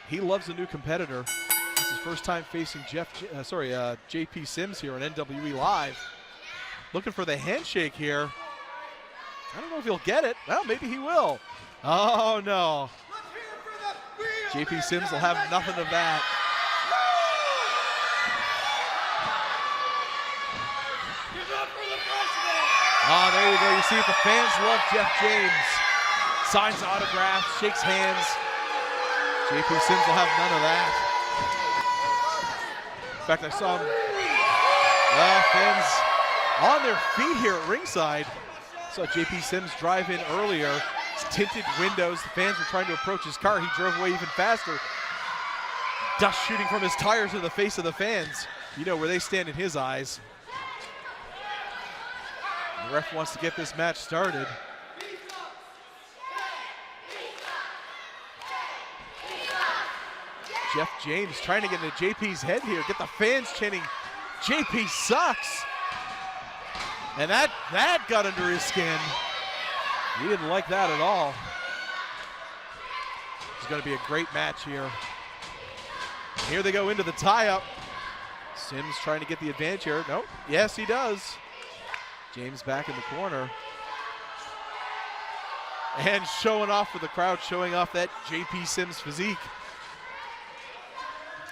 he loves a new competitor. This is his first time facing JP Sims here on NWE Live. Looking for the handshake here. I don't know if he'll get it. Well, maybe he will. Oh, no. JP Sims will have nothing of that. Ah, there you go. You see it. The fans love Jeff James. Signs autographs, shakes hands. JP Sims will have none of that. In fact, I saw him, fans on their feet here at ringside. Saw JP Sims drive in earlier. Tinted windows. The fans were trying to approach his car. He drove away even faster. Dust shooting from his tires in the face of the fans. You know where they stand in his eyes. The ref wants to get this match started. Jeff James trying to get into JP's head here. Get the fans chanting, JP sucks. And that got under his skin. He didn't like that at all. It's going to be a great match here. Here they go into the tie-up. Sims trying to get the advantage here. Nope. Yes, he does. James back in the corner. And showing off for the crowd, showing off that JP Sims physique.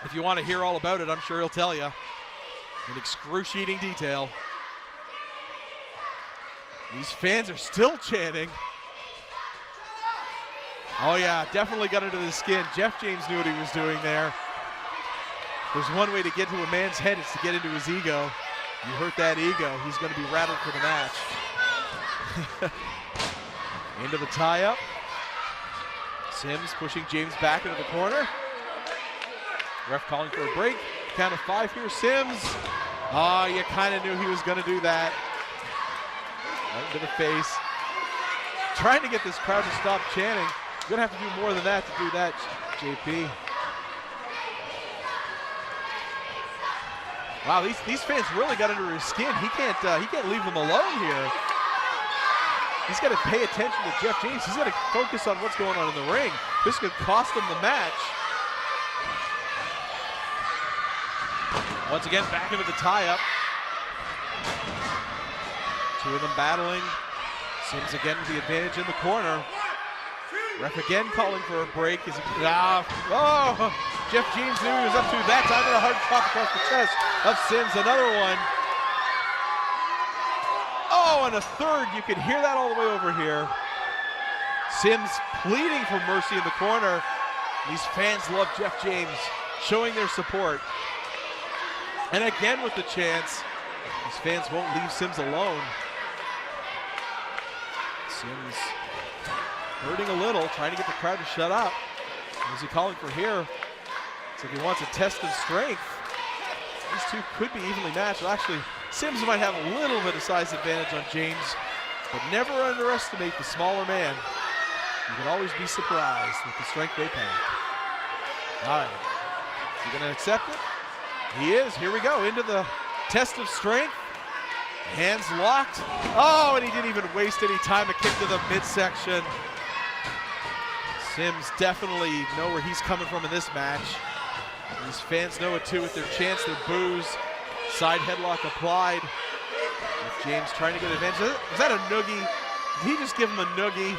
If you want to hear all about it, I'm sure he'll tell you in excruciating detail. These fans are still chanting. Oh yeah, definitely got under the skin. Jeff James knew what he was doing there. There's one way to get to a man's head, is to get into his ego. You hurt that ego, he's going to be rattled for the match. Into the tie-up. Sims pushing James back into the corner. Ref calling for a break. Count of 5 here, Sims. Oh, you kind of knew he was going to do that. Right into the face. Trying to get this crowd to stop chanting. You're going to have to do more than that to do that, JP. Wow, these fans really got under his skin. He can't leave them alone here. He's got to pay attention to Jeff James. He's got to focus on what's going on in the ring. This could cost him the match. Once again, back into the tie-up. Two of them battling. Sims again with the advantage in the corner. Ref again calling for a break. Jeff James knew he was up to that time, and a hard chop across the chest of Sims. Another one. Oh, and a third. You can hear that all the way over here. Sims pleading for mercy in the corner. These fans love Jeff James, showing their support. And again with the chance, these fans won't leave Sims alone. Sims hurting a little, trying to get the crowd to shut up. Who's he calling for here? So he wants a test of strength. These two could be evenly matched. Well, actually, Sims might have a little bit of size advantage on James, but never underestimate the smaller man. You can always be surprised with the strength they pack. All right, is he gonna accept it? He is. Here we go, into the test of strength. Hands locked. Oh, and he didn't even waste any time. A kick to the midsection. Sims definitely know where he's coming from in this match. These fans know it too with their chants, their boos. Side headlock applied. With James trying to get advantage. Was that a noogie? Did he just give him a noogie?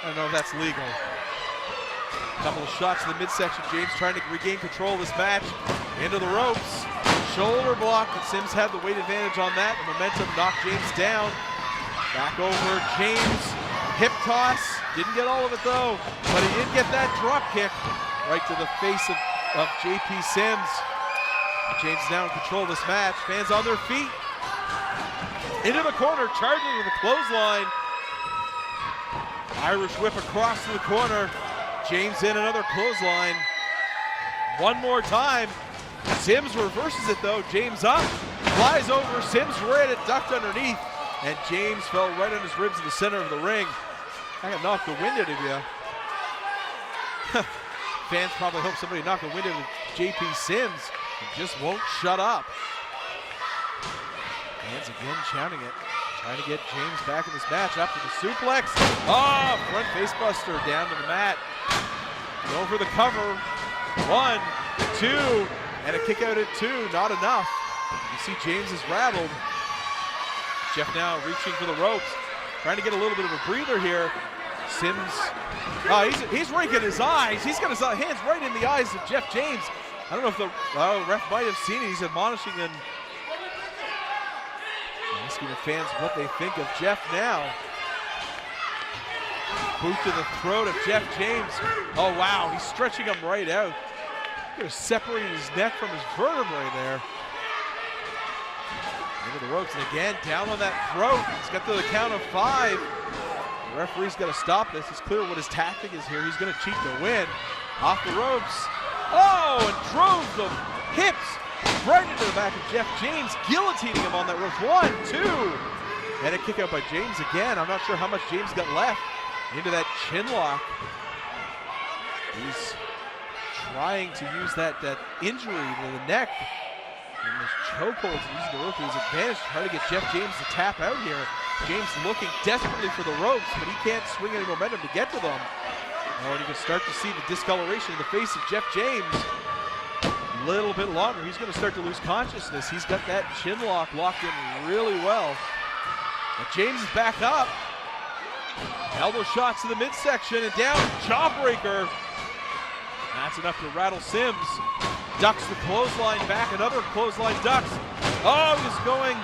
I don't know if that's legal. A couple of shots in the midsection. James trying to regain control of this match. Into the ropes. Shoulder block, but Sims had the weight advantage on that. The momentum knocked James down. Back over James. Hip toss. Didn't get all of it though, but he did get that drop kick right to the face of JP Sims. James is now in control of this match. Fans on their feet. Into the corner, charging with a clothesline. Irish whip across to the corner. James in, another clothesline. One more time. Sims reverses it though. James up, flies over. Sims right at ducked underneath, and James fell right on his ribs in the center of the ring. I got knocked the wind out of you. Fans probably hope somebody knocked the wind out of JP Sims. He just won't shut up. Fans again chanting it. Trying to get James back in this match. Up to the suplex. Oh, front face buster down to the mat. Going for the cover. 1, 2, and a kick out at 2. Not enough. You see James is rattled. Jeff now reaching for the ropes. Trying to get a little bit of a breather here. Sims, he's raking his eyes. He's got his hands right in the eyes of Jeff James. I don't know if the ref might have seen it. He's admonishing and asking the fans what they think of Jeff now. Boot to the throat of Jeff James. Oh wow, he's stretching him right out. He's separating his neck from his vertebrae there. Into the ropes, and again, down on that throat. He's got to the count of 5. The referee's got to stop this. It's clear what his tactic is here. He's going to cheat to win. Off the ropes. Oh! Oh, and drove the hips right into the back of Jeff James, guillotining him on that rope. 1, 2. And a kick out by James again. I'm not sure how much James got left into that chin lock. He's trying to use that injury to the neck and this chokehold to use the rope to his advantage to try to get Jeff James to tap out here. James looking desperately for the ropes, but he can't swing any momentum to get to them. Oh, and you can start to see the discoloration in the face of Jeff James. A little bit longer, he's going to start to lose consciousness. He's got that chin lock locked in really well. But James is back up. Elbow shots to the midsection and down, jawbreaker. That's enough to rattle Sims. Ducks the clothesline back, another clothesline ducks. Oh, he's going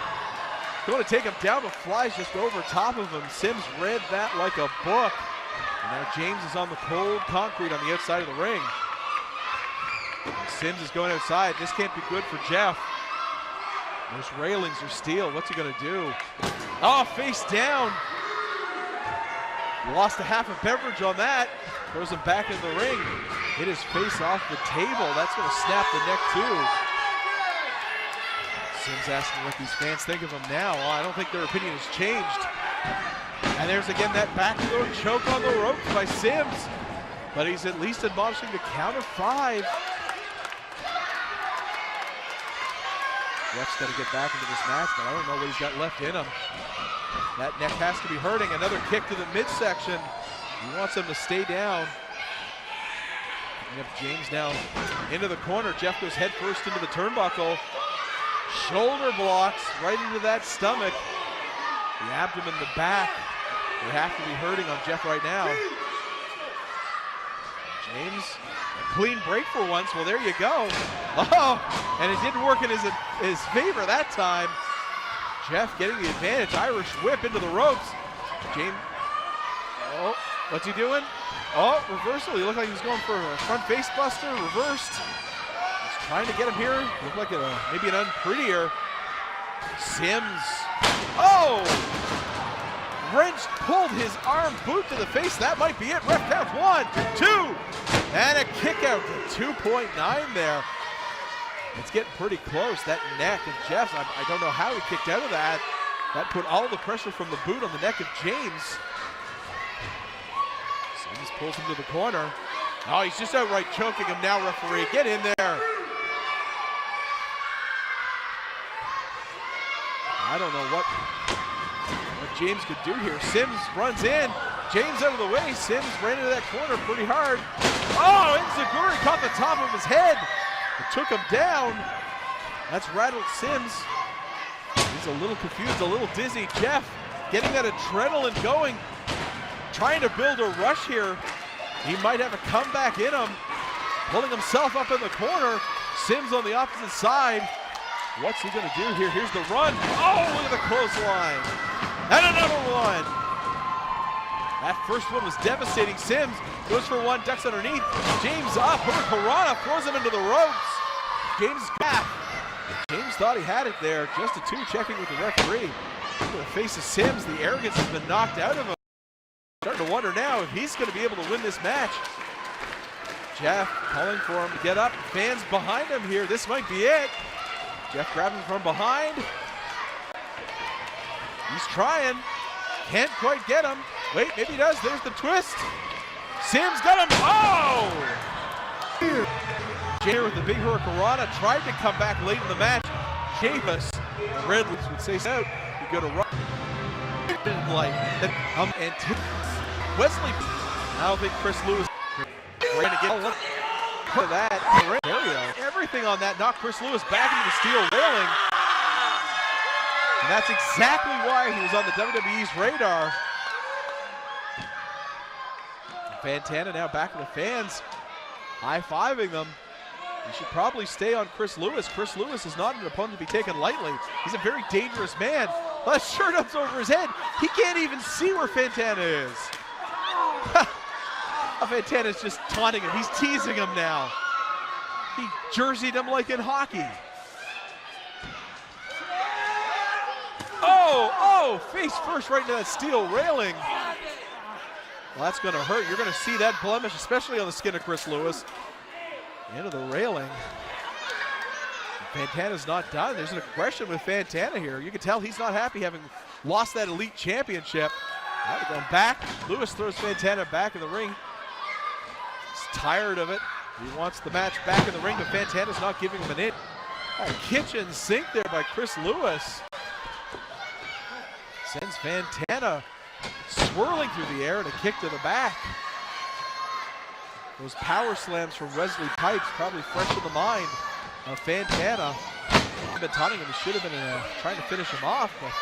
to take him down, but flies just over top of him. Sims read that like a book. And now James is on the cold concrete on the outside of the ring. And Sims is going outside. This can't be good for Jeff. Those railings are steel. What's he going to do? Oh, face down. Lost a half a beverage on that. Throws him back in the ring. Hit his face off the table. That's going to snap the neck too. Sims asking what these fans think of him now. Well, I don't think their opinion has changed. And there's again that backdoor choke on the ropes by Sims. But he's at least admonishing to count of 5. Jeff's got to get back into this match, but I don't know what he's got left in him. That neck has to be hurting. Another kick to the midsection. He wants him to stay down. Picking up James now into the corner. Jeff goes head first into the turnbuckle. Shoulder blocks right into that stomach. The abdomen, the back. They have to be hurting on Jeff right now. James, a clean break for once. Well, there you go. Oh, and it didn't work in his favor that time. Jeff getting the advantage. Irish whip into the ropes. James, oh, what's he doing? Oh, reversal. He looked like he was going for a front face buster. Reversed. He's trying to get him here. Looked like maybe an unprettier. Sims. Oh! Wrench pulled his arm boot to the face. That might be it. Ref counts 1, 2, and a kick out to 2.9 there. It's getting pretty close. That neck of Jeff's, I don't know how he kicked out of that. That put all the pressure from the boot on the neck of James. Sims pulls him to the corner. Oh, he's just outright choking him now, referee. Get in there. I don't know what James could do here. Sims runs in. James out of the way. Sims ran into that corner pretty hard. Oh, Enziguri caught the top of his head. It took him down. That's rattled Sims. He's a little confused, a little dizzy. Jeff getting that adrenaline going. Trying to build a rush here. He might have a comeback in him. Pulling himself up in the corner. Sims on the opposite side. What's he gonna do here? Here's the run. Oh, look at the clothesline. And another one. That first one was devastating. Sims goes for one, ducks underneath. James up, Hurricanrana throws him into the ropes. James gap. James thought he had it there. Just a 2 checking with the referee. Into the face of Sims, the arrogance has been knocked out of him. Starting to wonder now if he's going to be able to win this match. Jeff calling for him to get up. Fans behind him here. This might be it. Jeff grabbing him from behind. He's trying. Can't quite get him. Wait, maybe he does. There's the twist. Sims got him. Oh! Jair with the big Hurricanrana tried to come back late in the match. Chavis, the Red Leafs would say so. You go to run. And Wesley. I don't think Chris Lewis trying to get a look at that. Everything on that knocked Chris Lewis back into the steel railing. And that's exactly why he was on the WWE's radar. Fantana now back to the fans, high-fiving them. You should probably stay on Chris Lewis. Chris Lewis is not an opponent to be taken lightly. He's a very dangerous man. That shirt up's over his head. He can't even see where Fantana is. Fantana's just taunting him. He's teasing him now. He jerseyed him like in hockey. Oh, face first right into that steel railing. Well, that's going to hurt. You're going to see that blemish, especially on the skin of Chris Lewis. into the railing. Fantana's not done. There's an aggression with Fantana here. You can tell he's not happy having lost that elite championship. Now they're going back. Lewis throws Fantana back in the ring. He's tired of it. He wants the match back in the ring, but Fantana's not giving him an in. A kitchen sink there by Chris Lewis. Sends Fantana swirling through the air and a kick to the back. Those power slams from Wesley Pipes probably fresh in the mind of Fantana. Been taunting him. He should have been trying to finish him off, but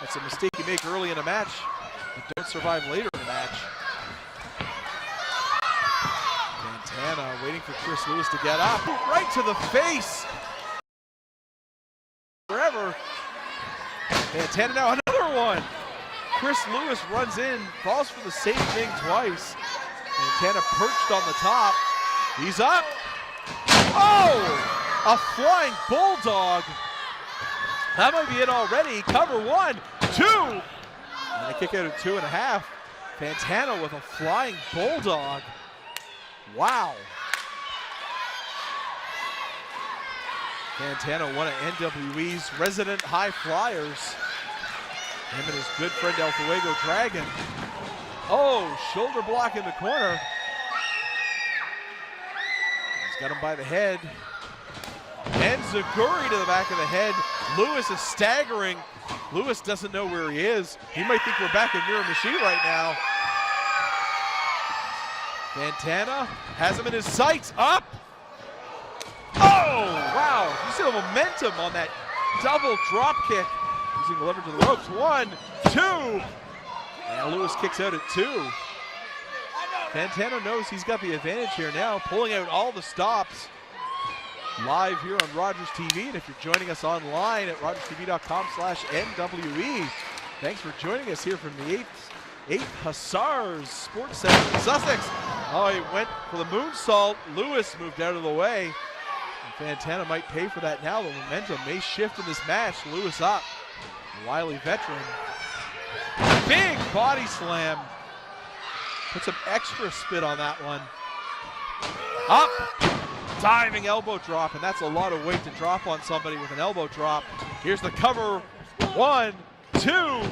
that's a mistake you make early in a match, but don't survive later in a match. Fantana waiting for Chris Lewis to get up. Right to the face. Forever. Fantana now another one. Chris Lewis runs in, falls for the same thing twice. Fantana perched on the top. He's up. Oh! A flying bulldog. That might be it already. Cover 1, 2. And a kick out of 2.5. Fantana with a flying bulldog. Wow. Fantana, one of NWE's resident high flyers. Him and his good friend El Fuego Dragon. Oh, shoulder block in the corner. He's got him by the head. And Zaguri to the back of the head. Lewis is staggering. Lewis doesn't know where he is. He might think we're back in Mirror Machine right now. Fantana has him in his sights. Up! Oh, wow. You see the momentum on that double drop kick. Using the leverage of the ropes. 1, 2. And Lewis kicks out at 2. Fantana knows he's got the advantage here now, pulling out all the stops. Live here on Rogers TV, and if you're joining us online at rogerstv.com/NWE, thanks for joining us here from the 8th Hussars Sports Center in Sussex. Oh, he went for the moonsault. Lewis moved out of the way. And Fantana might pay for that now. The momentum may shift in this match. Lewis up. Wily veteran. Big body slam. Put some extra spit on that one. Up. Diving elbow drop, and that's a lot of weight to drop on somebody with an elbow drop. Here's the cover. 1, 2.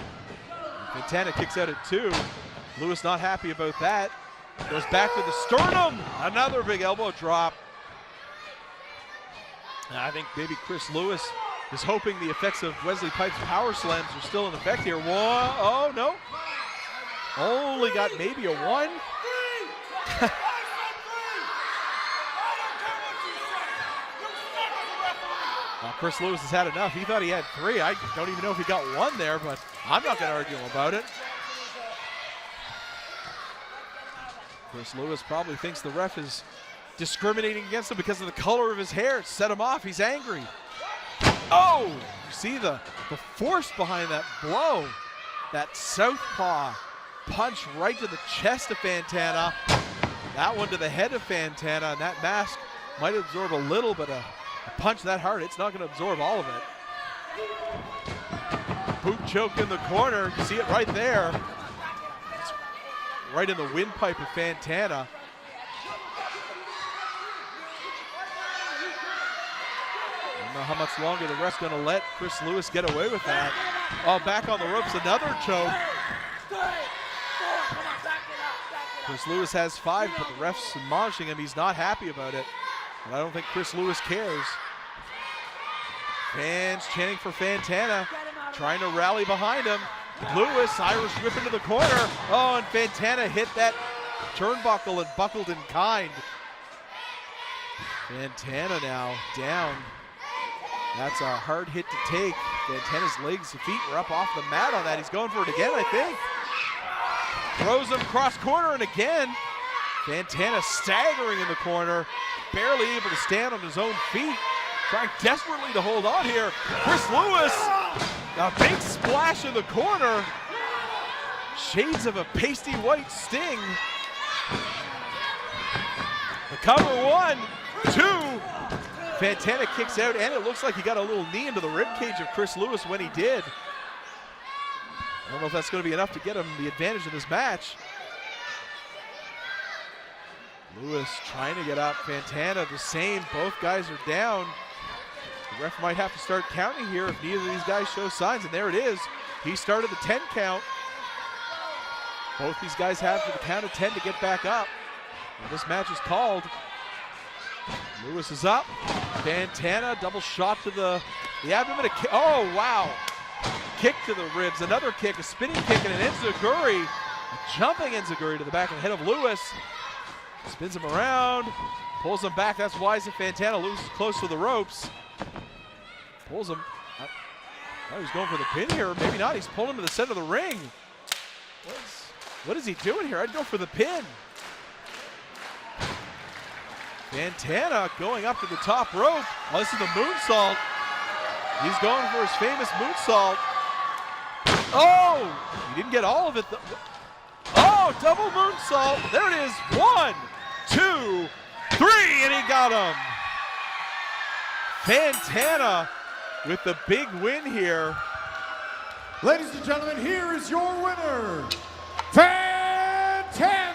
Fantana kicks out at 2. Lewis not happy about that. Goes back to the sternum. Another big elbow drop. And I think maybe Chris Lewis is hoping the effects of Wesley Pipes' power slams are still in effect here. 1, oh no. Only got maybe a 1. Well, Chris Lewis has had enough. He thought he had 3. I don't even know if he got 1 there, but I'm not going to argue about it. Chris Lewis probably thinks the ref is discriminating against him because of the color of his hair. It set him off. He's angry. Oh! You see the force behind that blow. That southpaw punch right to the chest of Fantana. That one to the head of Fantana, and that mask might absorb a little, but a punch that hard, it's not going to absorb all of it. Boot choke in the corner. You see it right there. It's right in the windpipe of Fantana. I don't know how much longer the ref's going to let Chris Lewis get away with that. Oh, back on the ropes, another choke. Chris Lewis has 5, but the ref's admonishing him. He's not happy about it. And I don't think Chris Lewis cares. Fans chanting for Fantana, trying to rally behind him. Lewis, Irish whip into the corner. Oh, and Fantana hit that turnbuckle and buckled in kind. Fantana now down. That's a hard hit to take. Fantana's legs and feet were up off the mat on that. He's going for it again, I think. Throws him cross corner, and again, Fantana staggering in the corner. Barely able to stand on his own feet. Trying desperately to hold on here. Chris Lewis, a big splash in the corner. Shades of a pasty white Sting. The cover 1, 2. Fantana kicks out, and it looks like he got a little knee into the ribcage of Chris Lewis when he did. I don't know if that's going to be enough to get him the advantage in this match. Lewis trying to get up. Fantana the same. Both guys are down. The ref might have to start counting here if neither of these guys show signs, and there it is. He started the 10 count. Both these guys have to the count of 10 to get back up. And this match is called. Lewis is up. Fantana, double shot to the abdomen. Oh, wow. Kick to the ribs, another kick, a spinning kick, and an enziguri. A jumping enziguri to the back of the head of Lewis. Spins him around, pulls him back. That's wise of Fantana. Lewis is close to the ropes. Pulls him. Oh, he's going for the pin here. Maybe not. He's pulling him to the center of the ring. What is he doing here? I'd go for the pin. Fantana going up to the top rope. Oh, this is the moonsault. He's going for his famous moonsault. Oh, he didn't get all of it. Oh, double moonsault. There it is. 1, 2, 3, and he got him. Fantana with the big win here. Ladies and gentlemen, here is your winner, Fantana!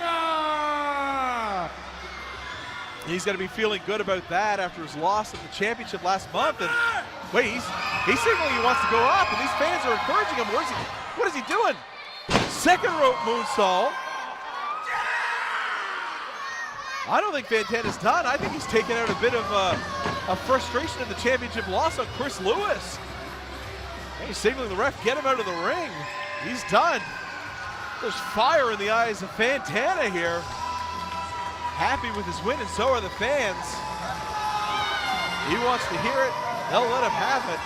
He's going to be feeling good about that after his loss at the championship last month. And wait, he's signaling he wants to go up, and these fans are encouraging him. What is he doing? Second rope moonsault. I don't think Fantana's done. I think he's taken out a bit of a frustration in the championship loss on Chris Lewis. And he's signaling the ref, get him out of the ring. He's done. There's fire in the eyes of Fantana here. Happy with his win, and so are the fans. He wants to hear it. They'll let him have it.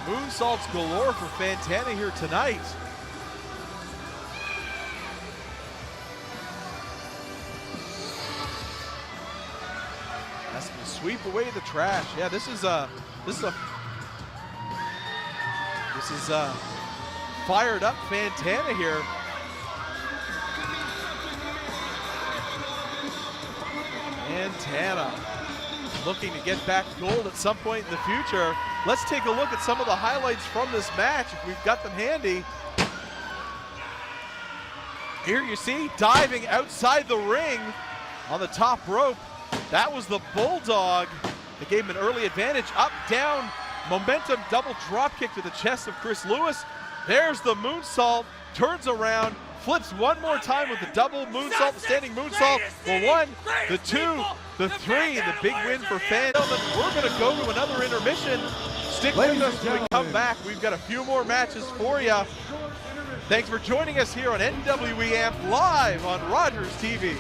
Moonsaults galore for Fantana here tonight. Asking to sweep away the trash. Yeah, this is fired up Fantana here. Fantana looking to get back gold at some point in the future. Let's take a look at some of the highlights from this match if we've got them handy. Here you see diving outside the ring on the top rope. That was the Bulldog that gave him an early advantage. Up, down, momentum, double drop kick to the chest of Chris Lewis. There's the moonsault, turns around, flips one more time with the double moonsault, the standing moonsault. The 1, the 2, the 3, the big win for Fantana. We're going to go to another intermission. Stick with us when we come back. We've got a few more matches for you. Thanks for joining us here on NWE Amp live on Rogers TV.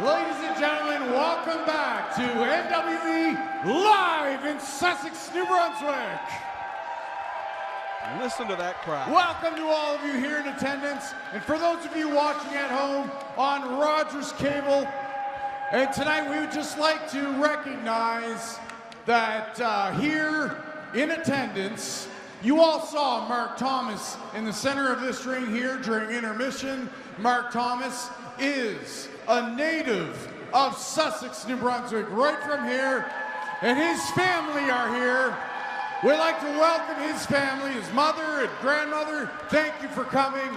Ladies and gentlemen, welcome back to NWE Live in Sussex, New Brunswick. Listen to that crowd. Welcome to all of you here in attendance, and for those of you watching at home on Rogers Cable. And tonight we would just like to recognize that here in attendance, you all saw Mark Thomas in the center of this ring here during intermission. Mark Thomas is a native of Sussex, New Brunswick, right from here, and his family are here. We'd like to welcome his family, his mother and grandmother. Thank you for coming.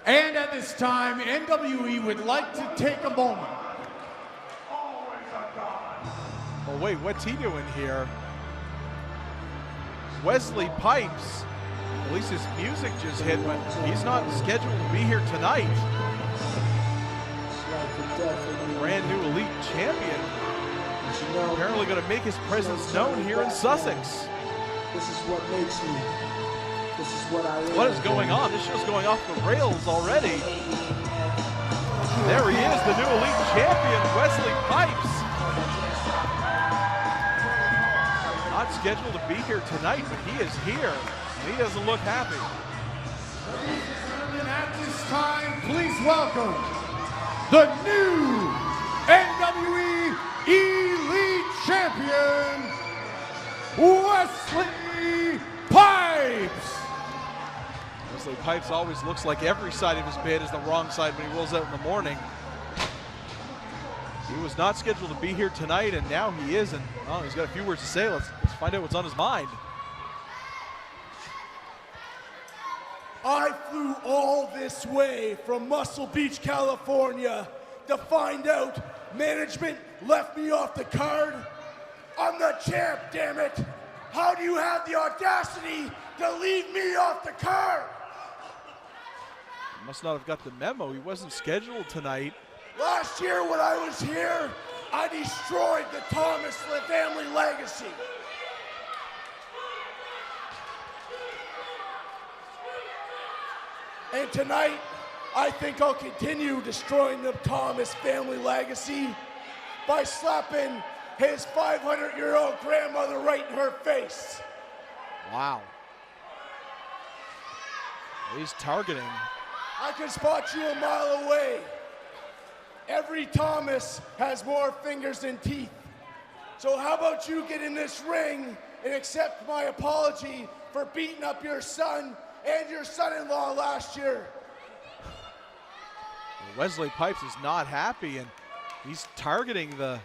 And at this time, NWE would like to take a moment. Oh wait, what's he doing here? Wesley Pipes, at least his music just hit, but he's not scheduled to be here tonight. Brand new elite champion. Apparently going to make his presence known here in Sussex. This is what makes me. This is what I am. What is going on? This show's going off the rails already. There he is, the new elite champion, Wesley Pipes. Not scheduled to be here tonight, but he is here. And he doesn't look happy. And at this time, please welcome the new NWE Elite Champion, Wesley Pipes. Wesley Pipes always looks like every side of his bed is the wrong side when he rolls out in the morning. He was not scheduled to be here tonight, and now he is, and well, he's got a few words to say. Let's find out what's on his mind. I flew all this way from Muscle Beach, California to find out management left me off the card. I'm the champ, damn it. How do you have the audacity to leave me off the card? Must not have got the memo. He wasn't scheduled tonight. Last year when I was here, I destroyed the Thomas family legacy. And tonight, I think I'll continue destroying the Thomas family legacy by slapping his 500-year-old grandmother right in her face. Wow. He's targeting. I can spot you a mile away. Every Thomas has more fingers than teeth. So how about you get in this ring and accept my apology for beating up your son and your son-in-law last year. Wesley Pipes is not happy, and he's targeting the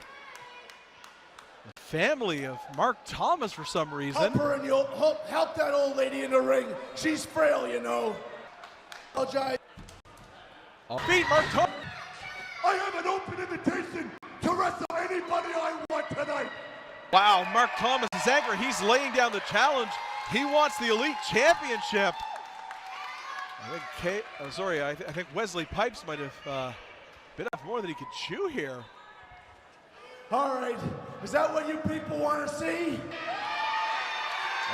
family of Mark Thomas for some reason. Help her and you'll help that old lady in the ring. She's frail, you know. Apologize. Beat Mark Thomas. I have an open invitation to wrestle anybody I want tonight. Wow, Mark Thomas is angry. He's laying down the challenge. He wants the Elite Championship. I think Wesley Pipes might have bit off more than he could chew here. All right, is that what you people want to see?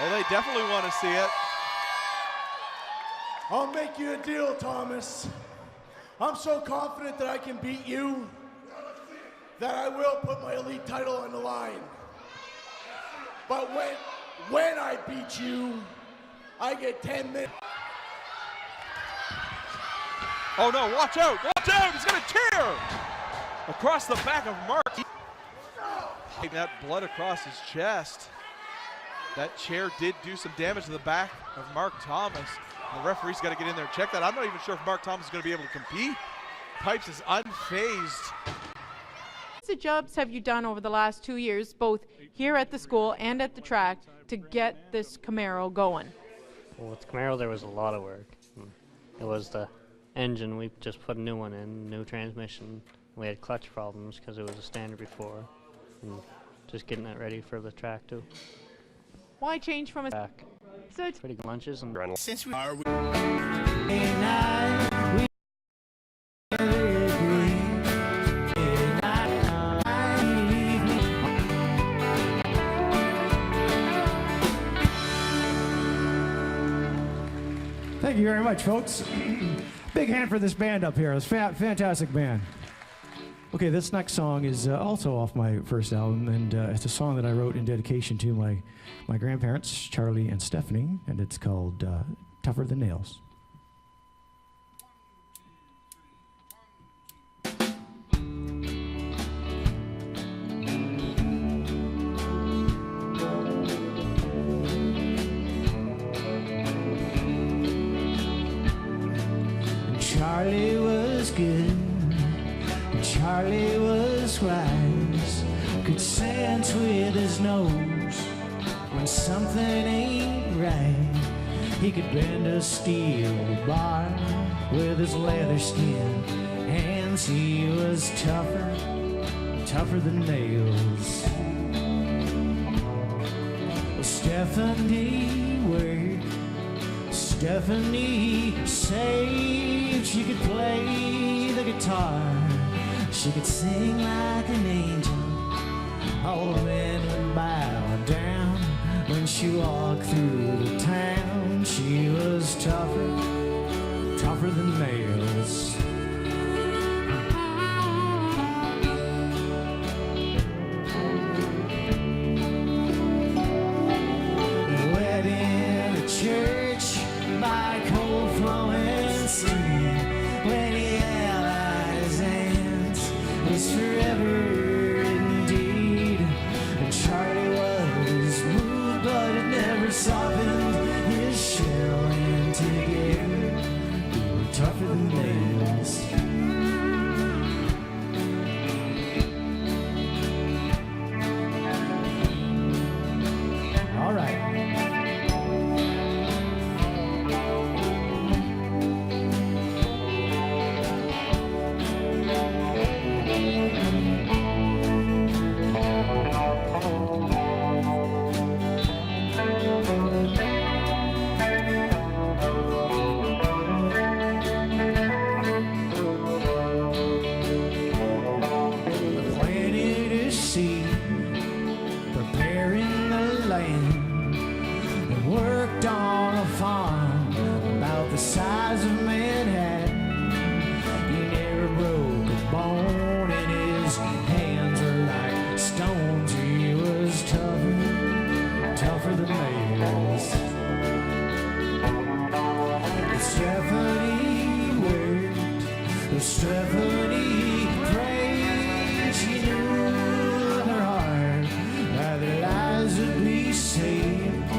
Oh, they definitely want to see it. I'll make you a deal, Thomas. I'm so confident that I can beat you that I will put my elite title on the line. But when I beat you, I get 10 minutes. Oh no, watch out, watch out, he's gonna tear across the back of Mark. Taking that blood across his chest. That chair did do some damage to the back of Mark Thomas. The referee's got to get in there and check that. I'm not even sure if Mark Thomas is going to be able to compete. Pipes is unfazed. What jobs have you done over the last 2 years, both here at the school and at the track, to get this Camaro going? Well, with Camaro, there was a lot of work. It was the engine. We just put a new one in, new transmission. We had clutch problems because it was a standard before. And just getting it ready for the track, too. Why change from a track? Pretty good lunches and since we are Thank you very much, folks. Big hand for this band up here. It's fantastic band. Okay, this next song is also off my first album, and it's a song that I wrote in dedication to my grandparents, Charlie and Stephanie, and it's called Tougher Than Nails. Charlie was good, Charlie was wise, could sense with his nose when something ain't right. He could bend a steel bar with his leather skin hands. He was tougher, tougher than nails. Well, Stephanie worked, Stephanie saved. She could play the guitar, she could sing like an angel. All the men would bow down when she walked through the town. She was tougher, tougher than nails. Wet in a church by cold flowing stream, when he held out his hands, it was forever indeed. And Charlie was moved, but it never softened his shell, and together they were tougher than nails. All right. Planted a seed, preparing the land, and worked on a farm about the size of Manhattan. He never broke a bone, and his hands were like stones. He was tougher, tougher than nails. And Stephanie worked, Stephanie prayed. She knew in her heart that their lives would be saved.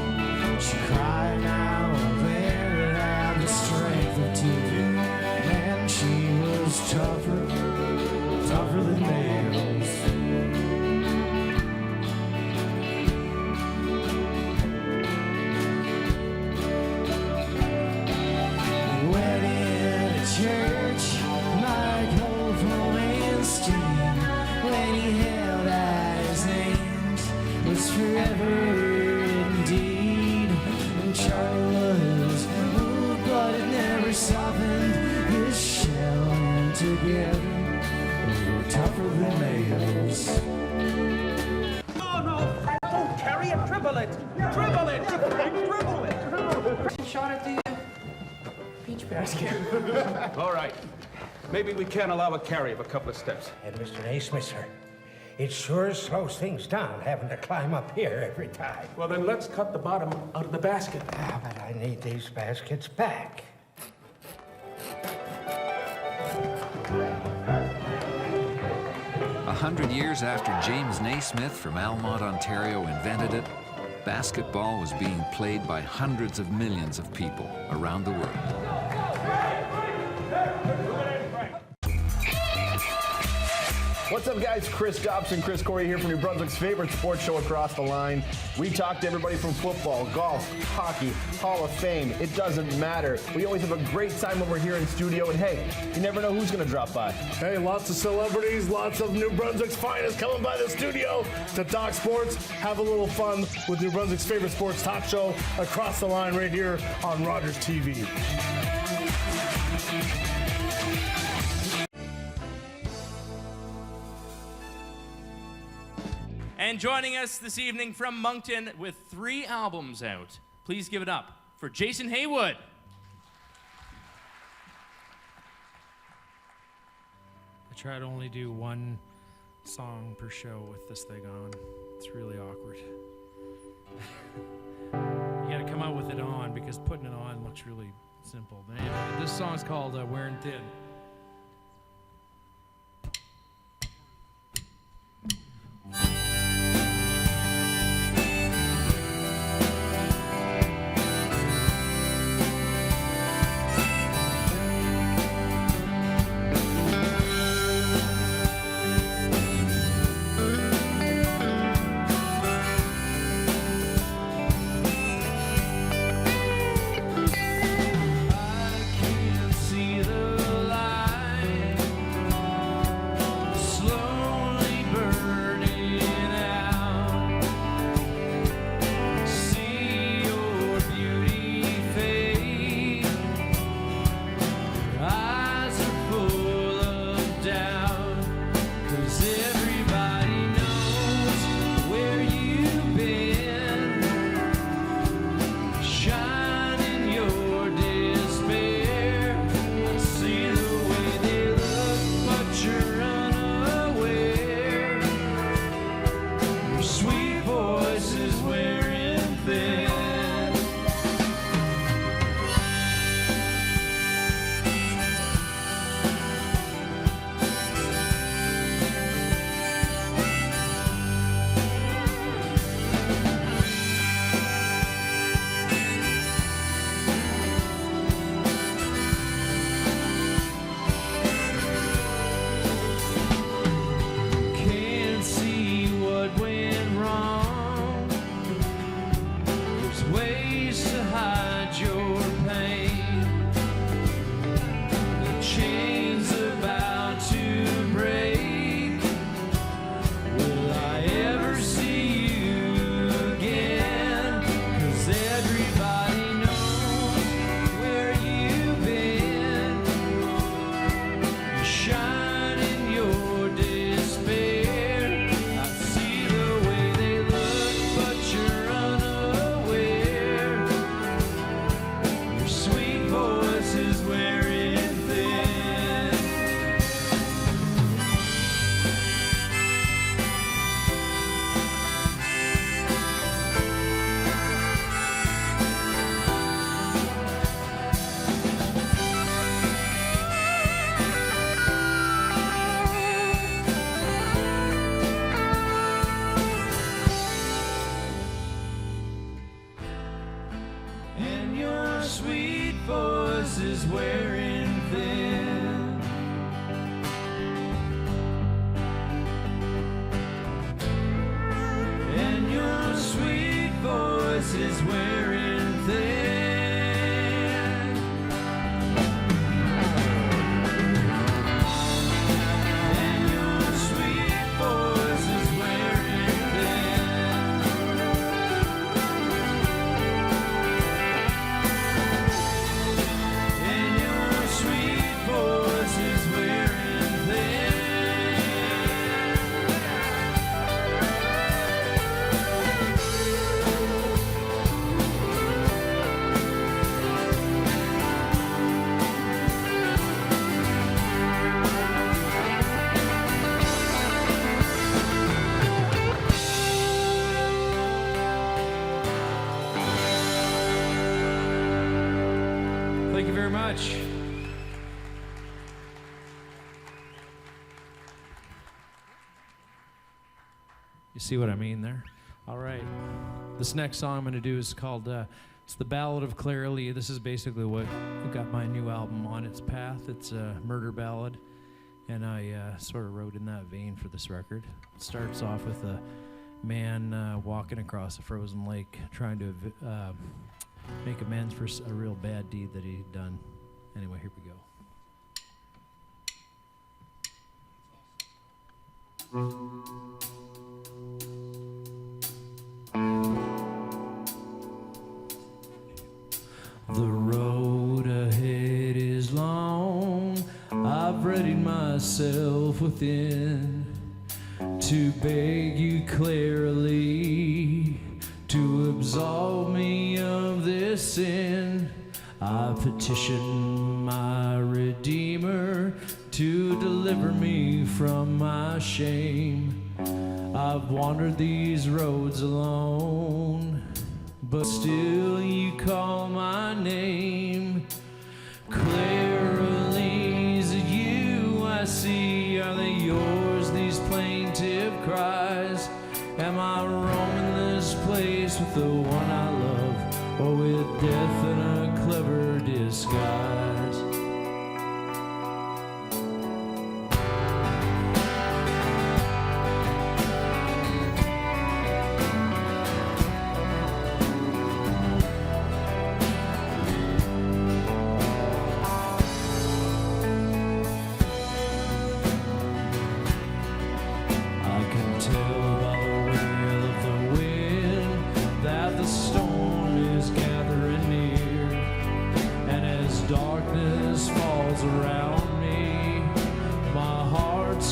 She cried now and then without the strength of tears, and she was tougher, tougher than nails. Wet in a church, my cold flowing stream, when he held out his hands, was forever indeed. And Charlie was moved, but it never softened his shell, and together they were tougher than nails. No, no, Frank, don't carry it. Dribble it. Dribble it. Frank, dribble it. Shot at the peach basket. All right. Maybe we can allow a carry of a couple of steps. And Mr. Naismith, sir, it sure slows things down having to climb up here every time. Well, then let's cut the bottom out of the basket. Ah, but I need these baskets back. 100 years after James Naismith from Almont, Ontario invented it, basketball was being played by hundreds of millions of people around the world. What's up, guys? Chris Dobson, Chris Corey here from New Brunswick's favorite sports show, Across the Line. We talk to everybody from football, golf, hockey, Hall of Fame. It doesn't matter. We always have a great time when we're here in studio, and hey, you never know who's going to drop by. Hey, lots of celebrities, lots of New Brunswick's finest coming by the studio to talk sports, have a little fun with New Brunswick's favorite sports talk show, Across the Line, right here on Rogers TV. And joining us this evening from Moncton with 3 albums out, please give it up for Jason Haywood. try to only do one song per show with this thing on. It's really awkward. You gotta come out with it on because putting it on looks really simple. But anyway, this song's called Wearing Thin. Thank you very much. You see what I mean there? All right. This next song I'm going to do is called, it's the Ballad of Clara Lee. This is basically what got my new album on its path. It's a murder ballad, and I sort of wrote in that vein for this record. It starts off with a man walking across a frozen lake trying to make amends for a real bad deed that he'd done. Anyway, here we go. The road ahead is long. I've readied myself within to beg you, Clara Lee, to absolve me of this sin. I petition my Redeemer to deliver deliver me from my shame. I've wandered these roads alone, but still you call my name. Clearly is it you I see. Are they yours, these plaintive cries? Am I roaming this place with the one I love, or with death in a clever disguise?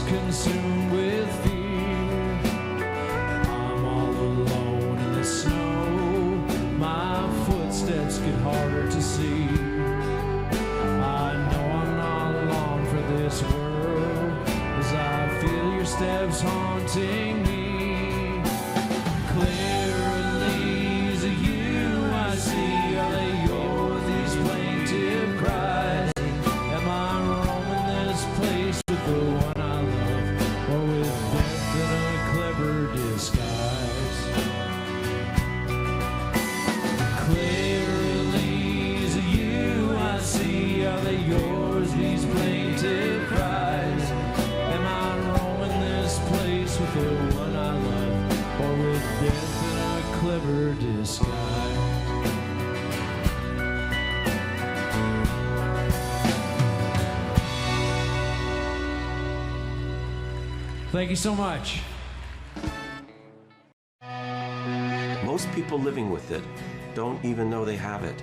Consumed with fear, I'm all alone in the snow. My footsteps get harder to see. I know I'm not long for this world, as I feel your steps haunting me. Clearly is it you I see. Are they yours, these plaintive cries? Am I roaming this place with the one I love, or with death in a clever disguise? Clearly is it you I see. Are they yours, these plaintive cries? Am I roaming this place with the one I love, or with death in a clever disguise? Thank you so much. Most people living with it don't even know they have it.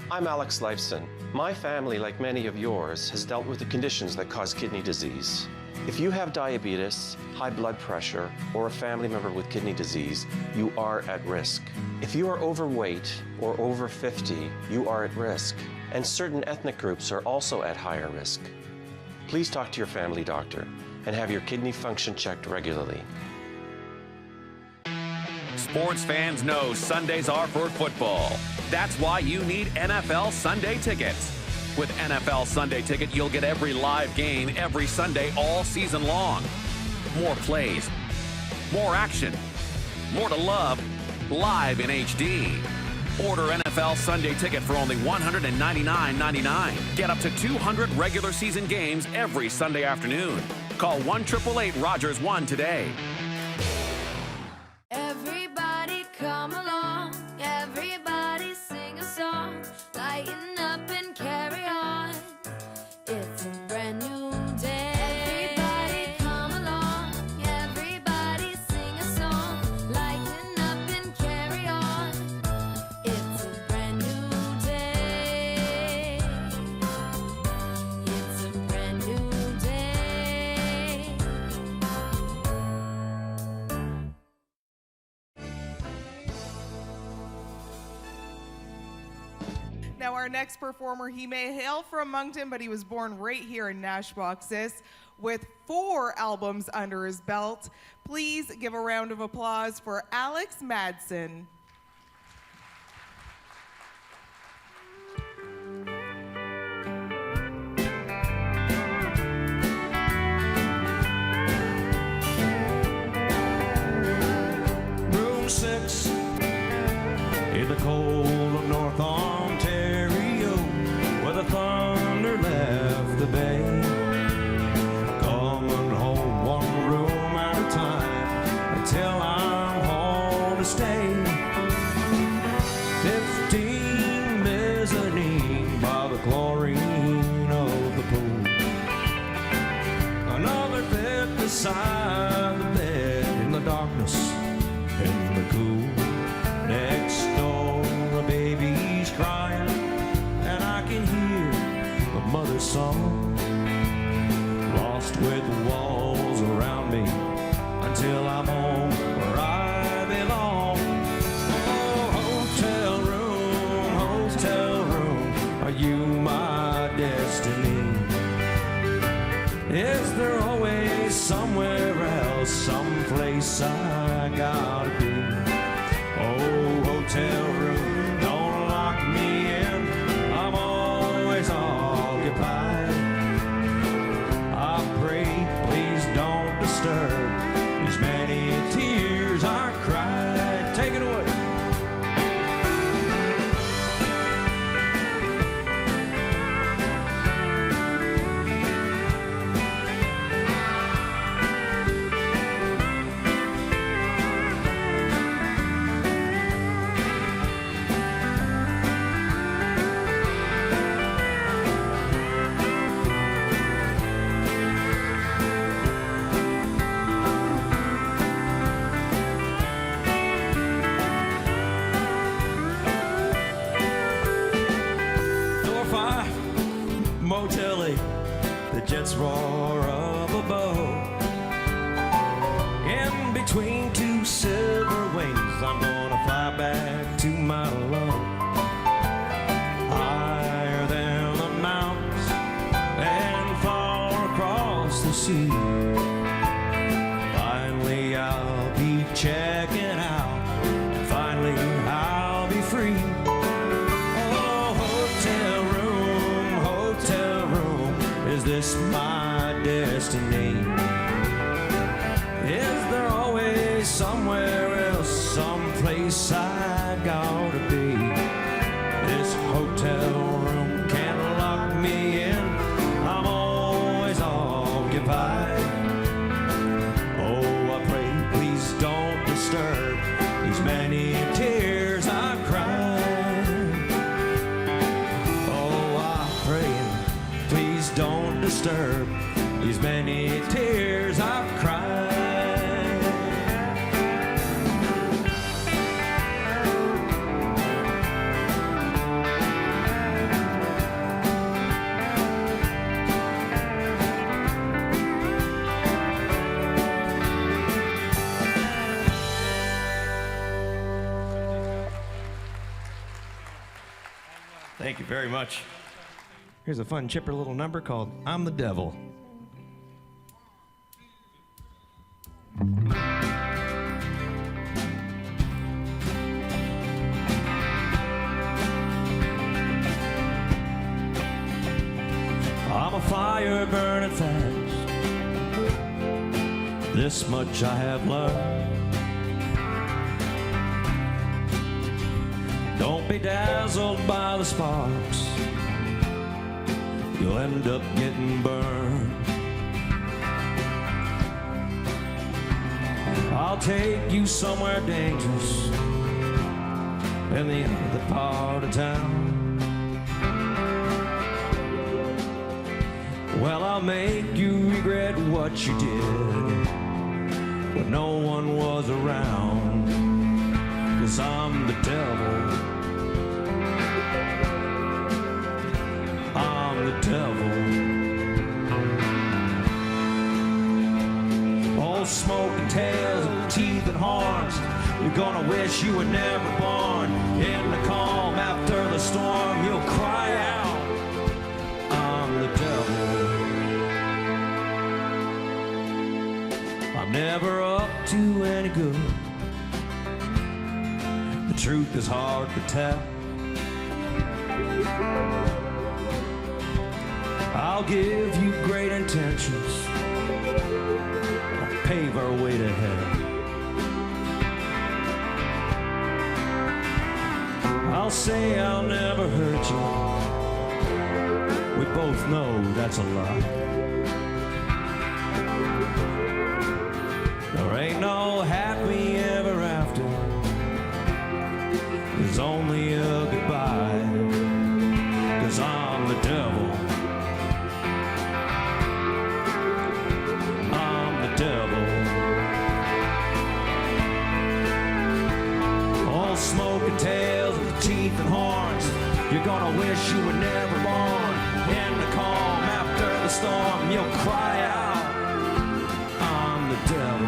I'm Alex Lifeson. My family, like many of yours, has dealt with the conditions that cause kidney disease. If you have diabetes, high blood pressure, or a family member with kidney disease, you are at risk. If you are overweight or over 50, you are at risk. And certain ethnic groups are also at higher risk. Please talk to your family doctor and have your kidney function checked regularly. Sports fans know Sundays are for football. That's why you need NFL Sunday tickets. With NFL Sunday Ticket, you'll get every live game every Sunday all season long. More plays, more action, more to love, live in HD. Order NFL Sunday Ticket for only $199.99. Get up to 200 regular season games every Sunday afternoon. Call 1-888-ROGERS-1 today. Everybody come along, everybody sing a song, lighten up and carry on. It's a brand new day. Everybody come along, everybody sing a song, lighten up and carry on. It's a brand new day. It's a brand new day. Now our next performer, he may hail from Moncton, but he was born right here in Nashwaaksis with 4 albums under his belt. Please give a round of applause for Alex Madsen. Room 6 in the cold of North Ontario, where the thunder left the bay. Coming home one room at a time until I'm home to stay. 15 mezzanine by the chlorine of the pool. Another bed beside the bed in the darkness, in the cool. Next door a baby's crying, and I can hear the mother's song. Lost with the walls around me until I'm home where I belong. Oh, hotel room, are you my destiny? Is there always somewhere else, someplace I gotta be? Oh, hotel room, don't lock me in. I'm always occupied. I pray, please don't disturb these many tears I cried. Take it away. Motel 8, the jets roar up above. In between two silver wings, I'm gonna fly back to my love. Higher than the mountains and far across the sea. Finally I'll be checking out. Finally I'll be free. Is this my destiny? Is there always somewhere else, someplace I gotta be? This hotel room can't lock me in. I'm always occupied. Oh, I pray, please don't disturb these many tears I cried. Oh, I pray, please don't disturb these many tears I've cried. Thank you very much. Here's a fun, chipper little number called I'm the Devil. I'm a fire burning fast. This much I have learned. Don't be dazzled by the sparks. You'll end up getting burned. I'll take you somewhere dangerous in the other part of town. Well, I'll make you regret what you did when no one was around. 'Cause I'm the devil. I'm the devil. All smoke and tails and teeth and horns. You're gonna wish you were never born. In the calm after the storm, you'll cry out, I'm the devil. I'm never up to any good. The truth is hard to tell. I'll give you great intentions. I'll pave our way to hell. I'll say I'll never hurt you. We both know that's a lie. There ain't no happy ever after. There's only a goodbye. 'Cause I'm the devil. Devil. All smoke and tails and teeth and horns. You're gonna wish you were never born. In the calm after the storm, you'll cry out, I'm the devil.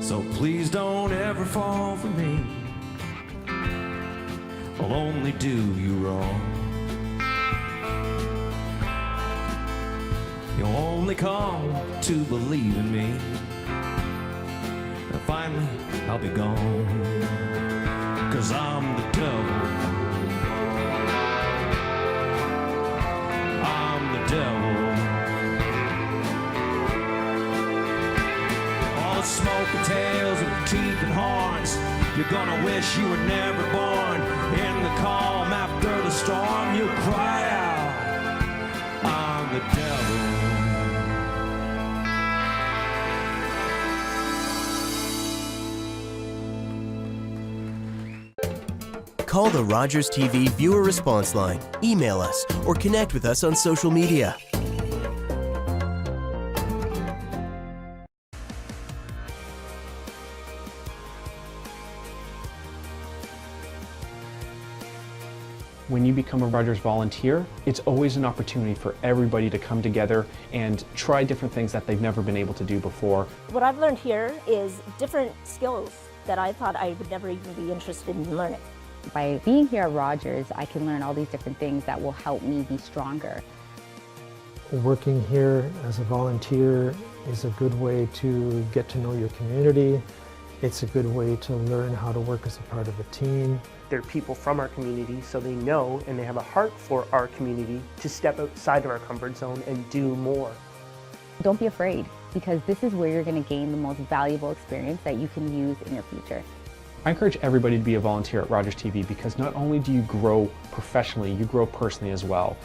So please don't ever fall for me. I'll only do you wrong. You'll only come to believe in me. And finally, I'll be gone. 'Cause I'm the devil. I'm the devil. All the smoke and tails and teeth and horns. You're gonna wish you were never born. In the calm after the storm, you'll cry out, I'm the devil. Call the Rogers TV viewer response line, email us, or connect with us on social media. When you become a Rogers volunteer, it's always an opportunity for everybody to come together and try different things that they've never been able to do before. What I've learned here is different skills that I thought I would never even be interested in learning. By being here at Rogers, I can learn all these different things that will help me be stronger. Working here as a volunteer is a good way to get to know your community. It's a good way to learn how to work as a part of a team. They're people from our community, so they know and they have a heart for our community to step outside of our comfort zone and do more. Don't be afraid, because this is where you're going to gain the most valuable experience that you can use in your future. I encourage everybody to be a volunteer at Rogers TV because not only do you grow professionally, you grow personally as well.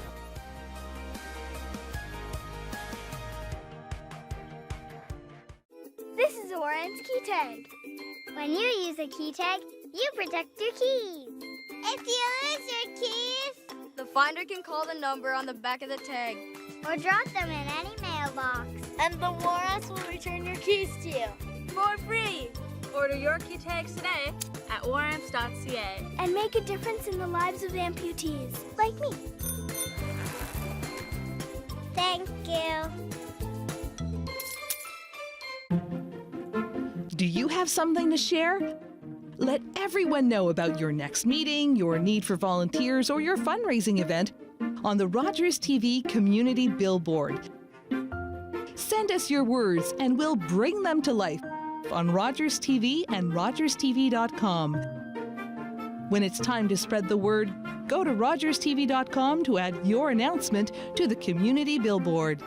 This is Oran's key tag. When you use a key tag, you protect your keys. If you lose your keys, the finder can call the number on the back of the tag or drop them in any mailbox, and the Warrants will return your keys to you for free. Order your key tags today at warramps.ca and make a difference in the lives of amputees like me. Thank you. Do you have something to share? Let everyone know about your next meeting, your need for volunteers, or your fundraising event on the Rogers TV Community Billboard. Send us your words and we'll bring them to life on Rogers TV and rogerstv.com. When it's time to spread the word, go to rogerstv.com to add your announcement to the Community Billboard.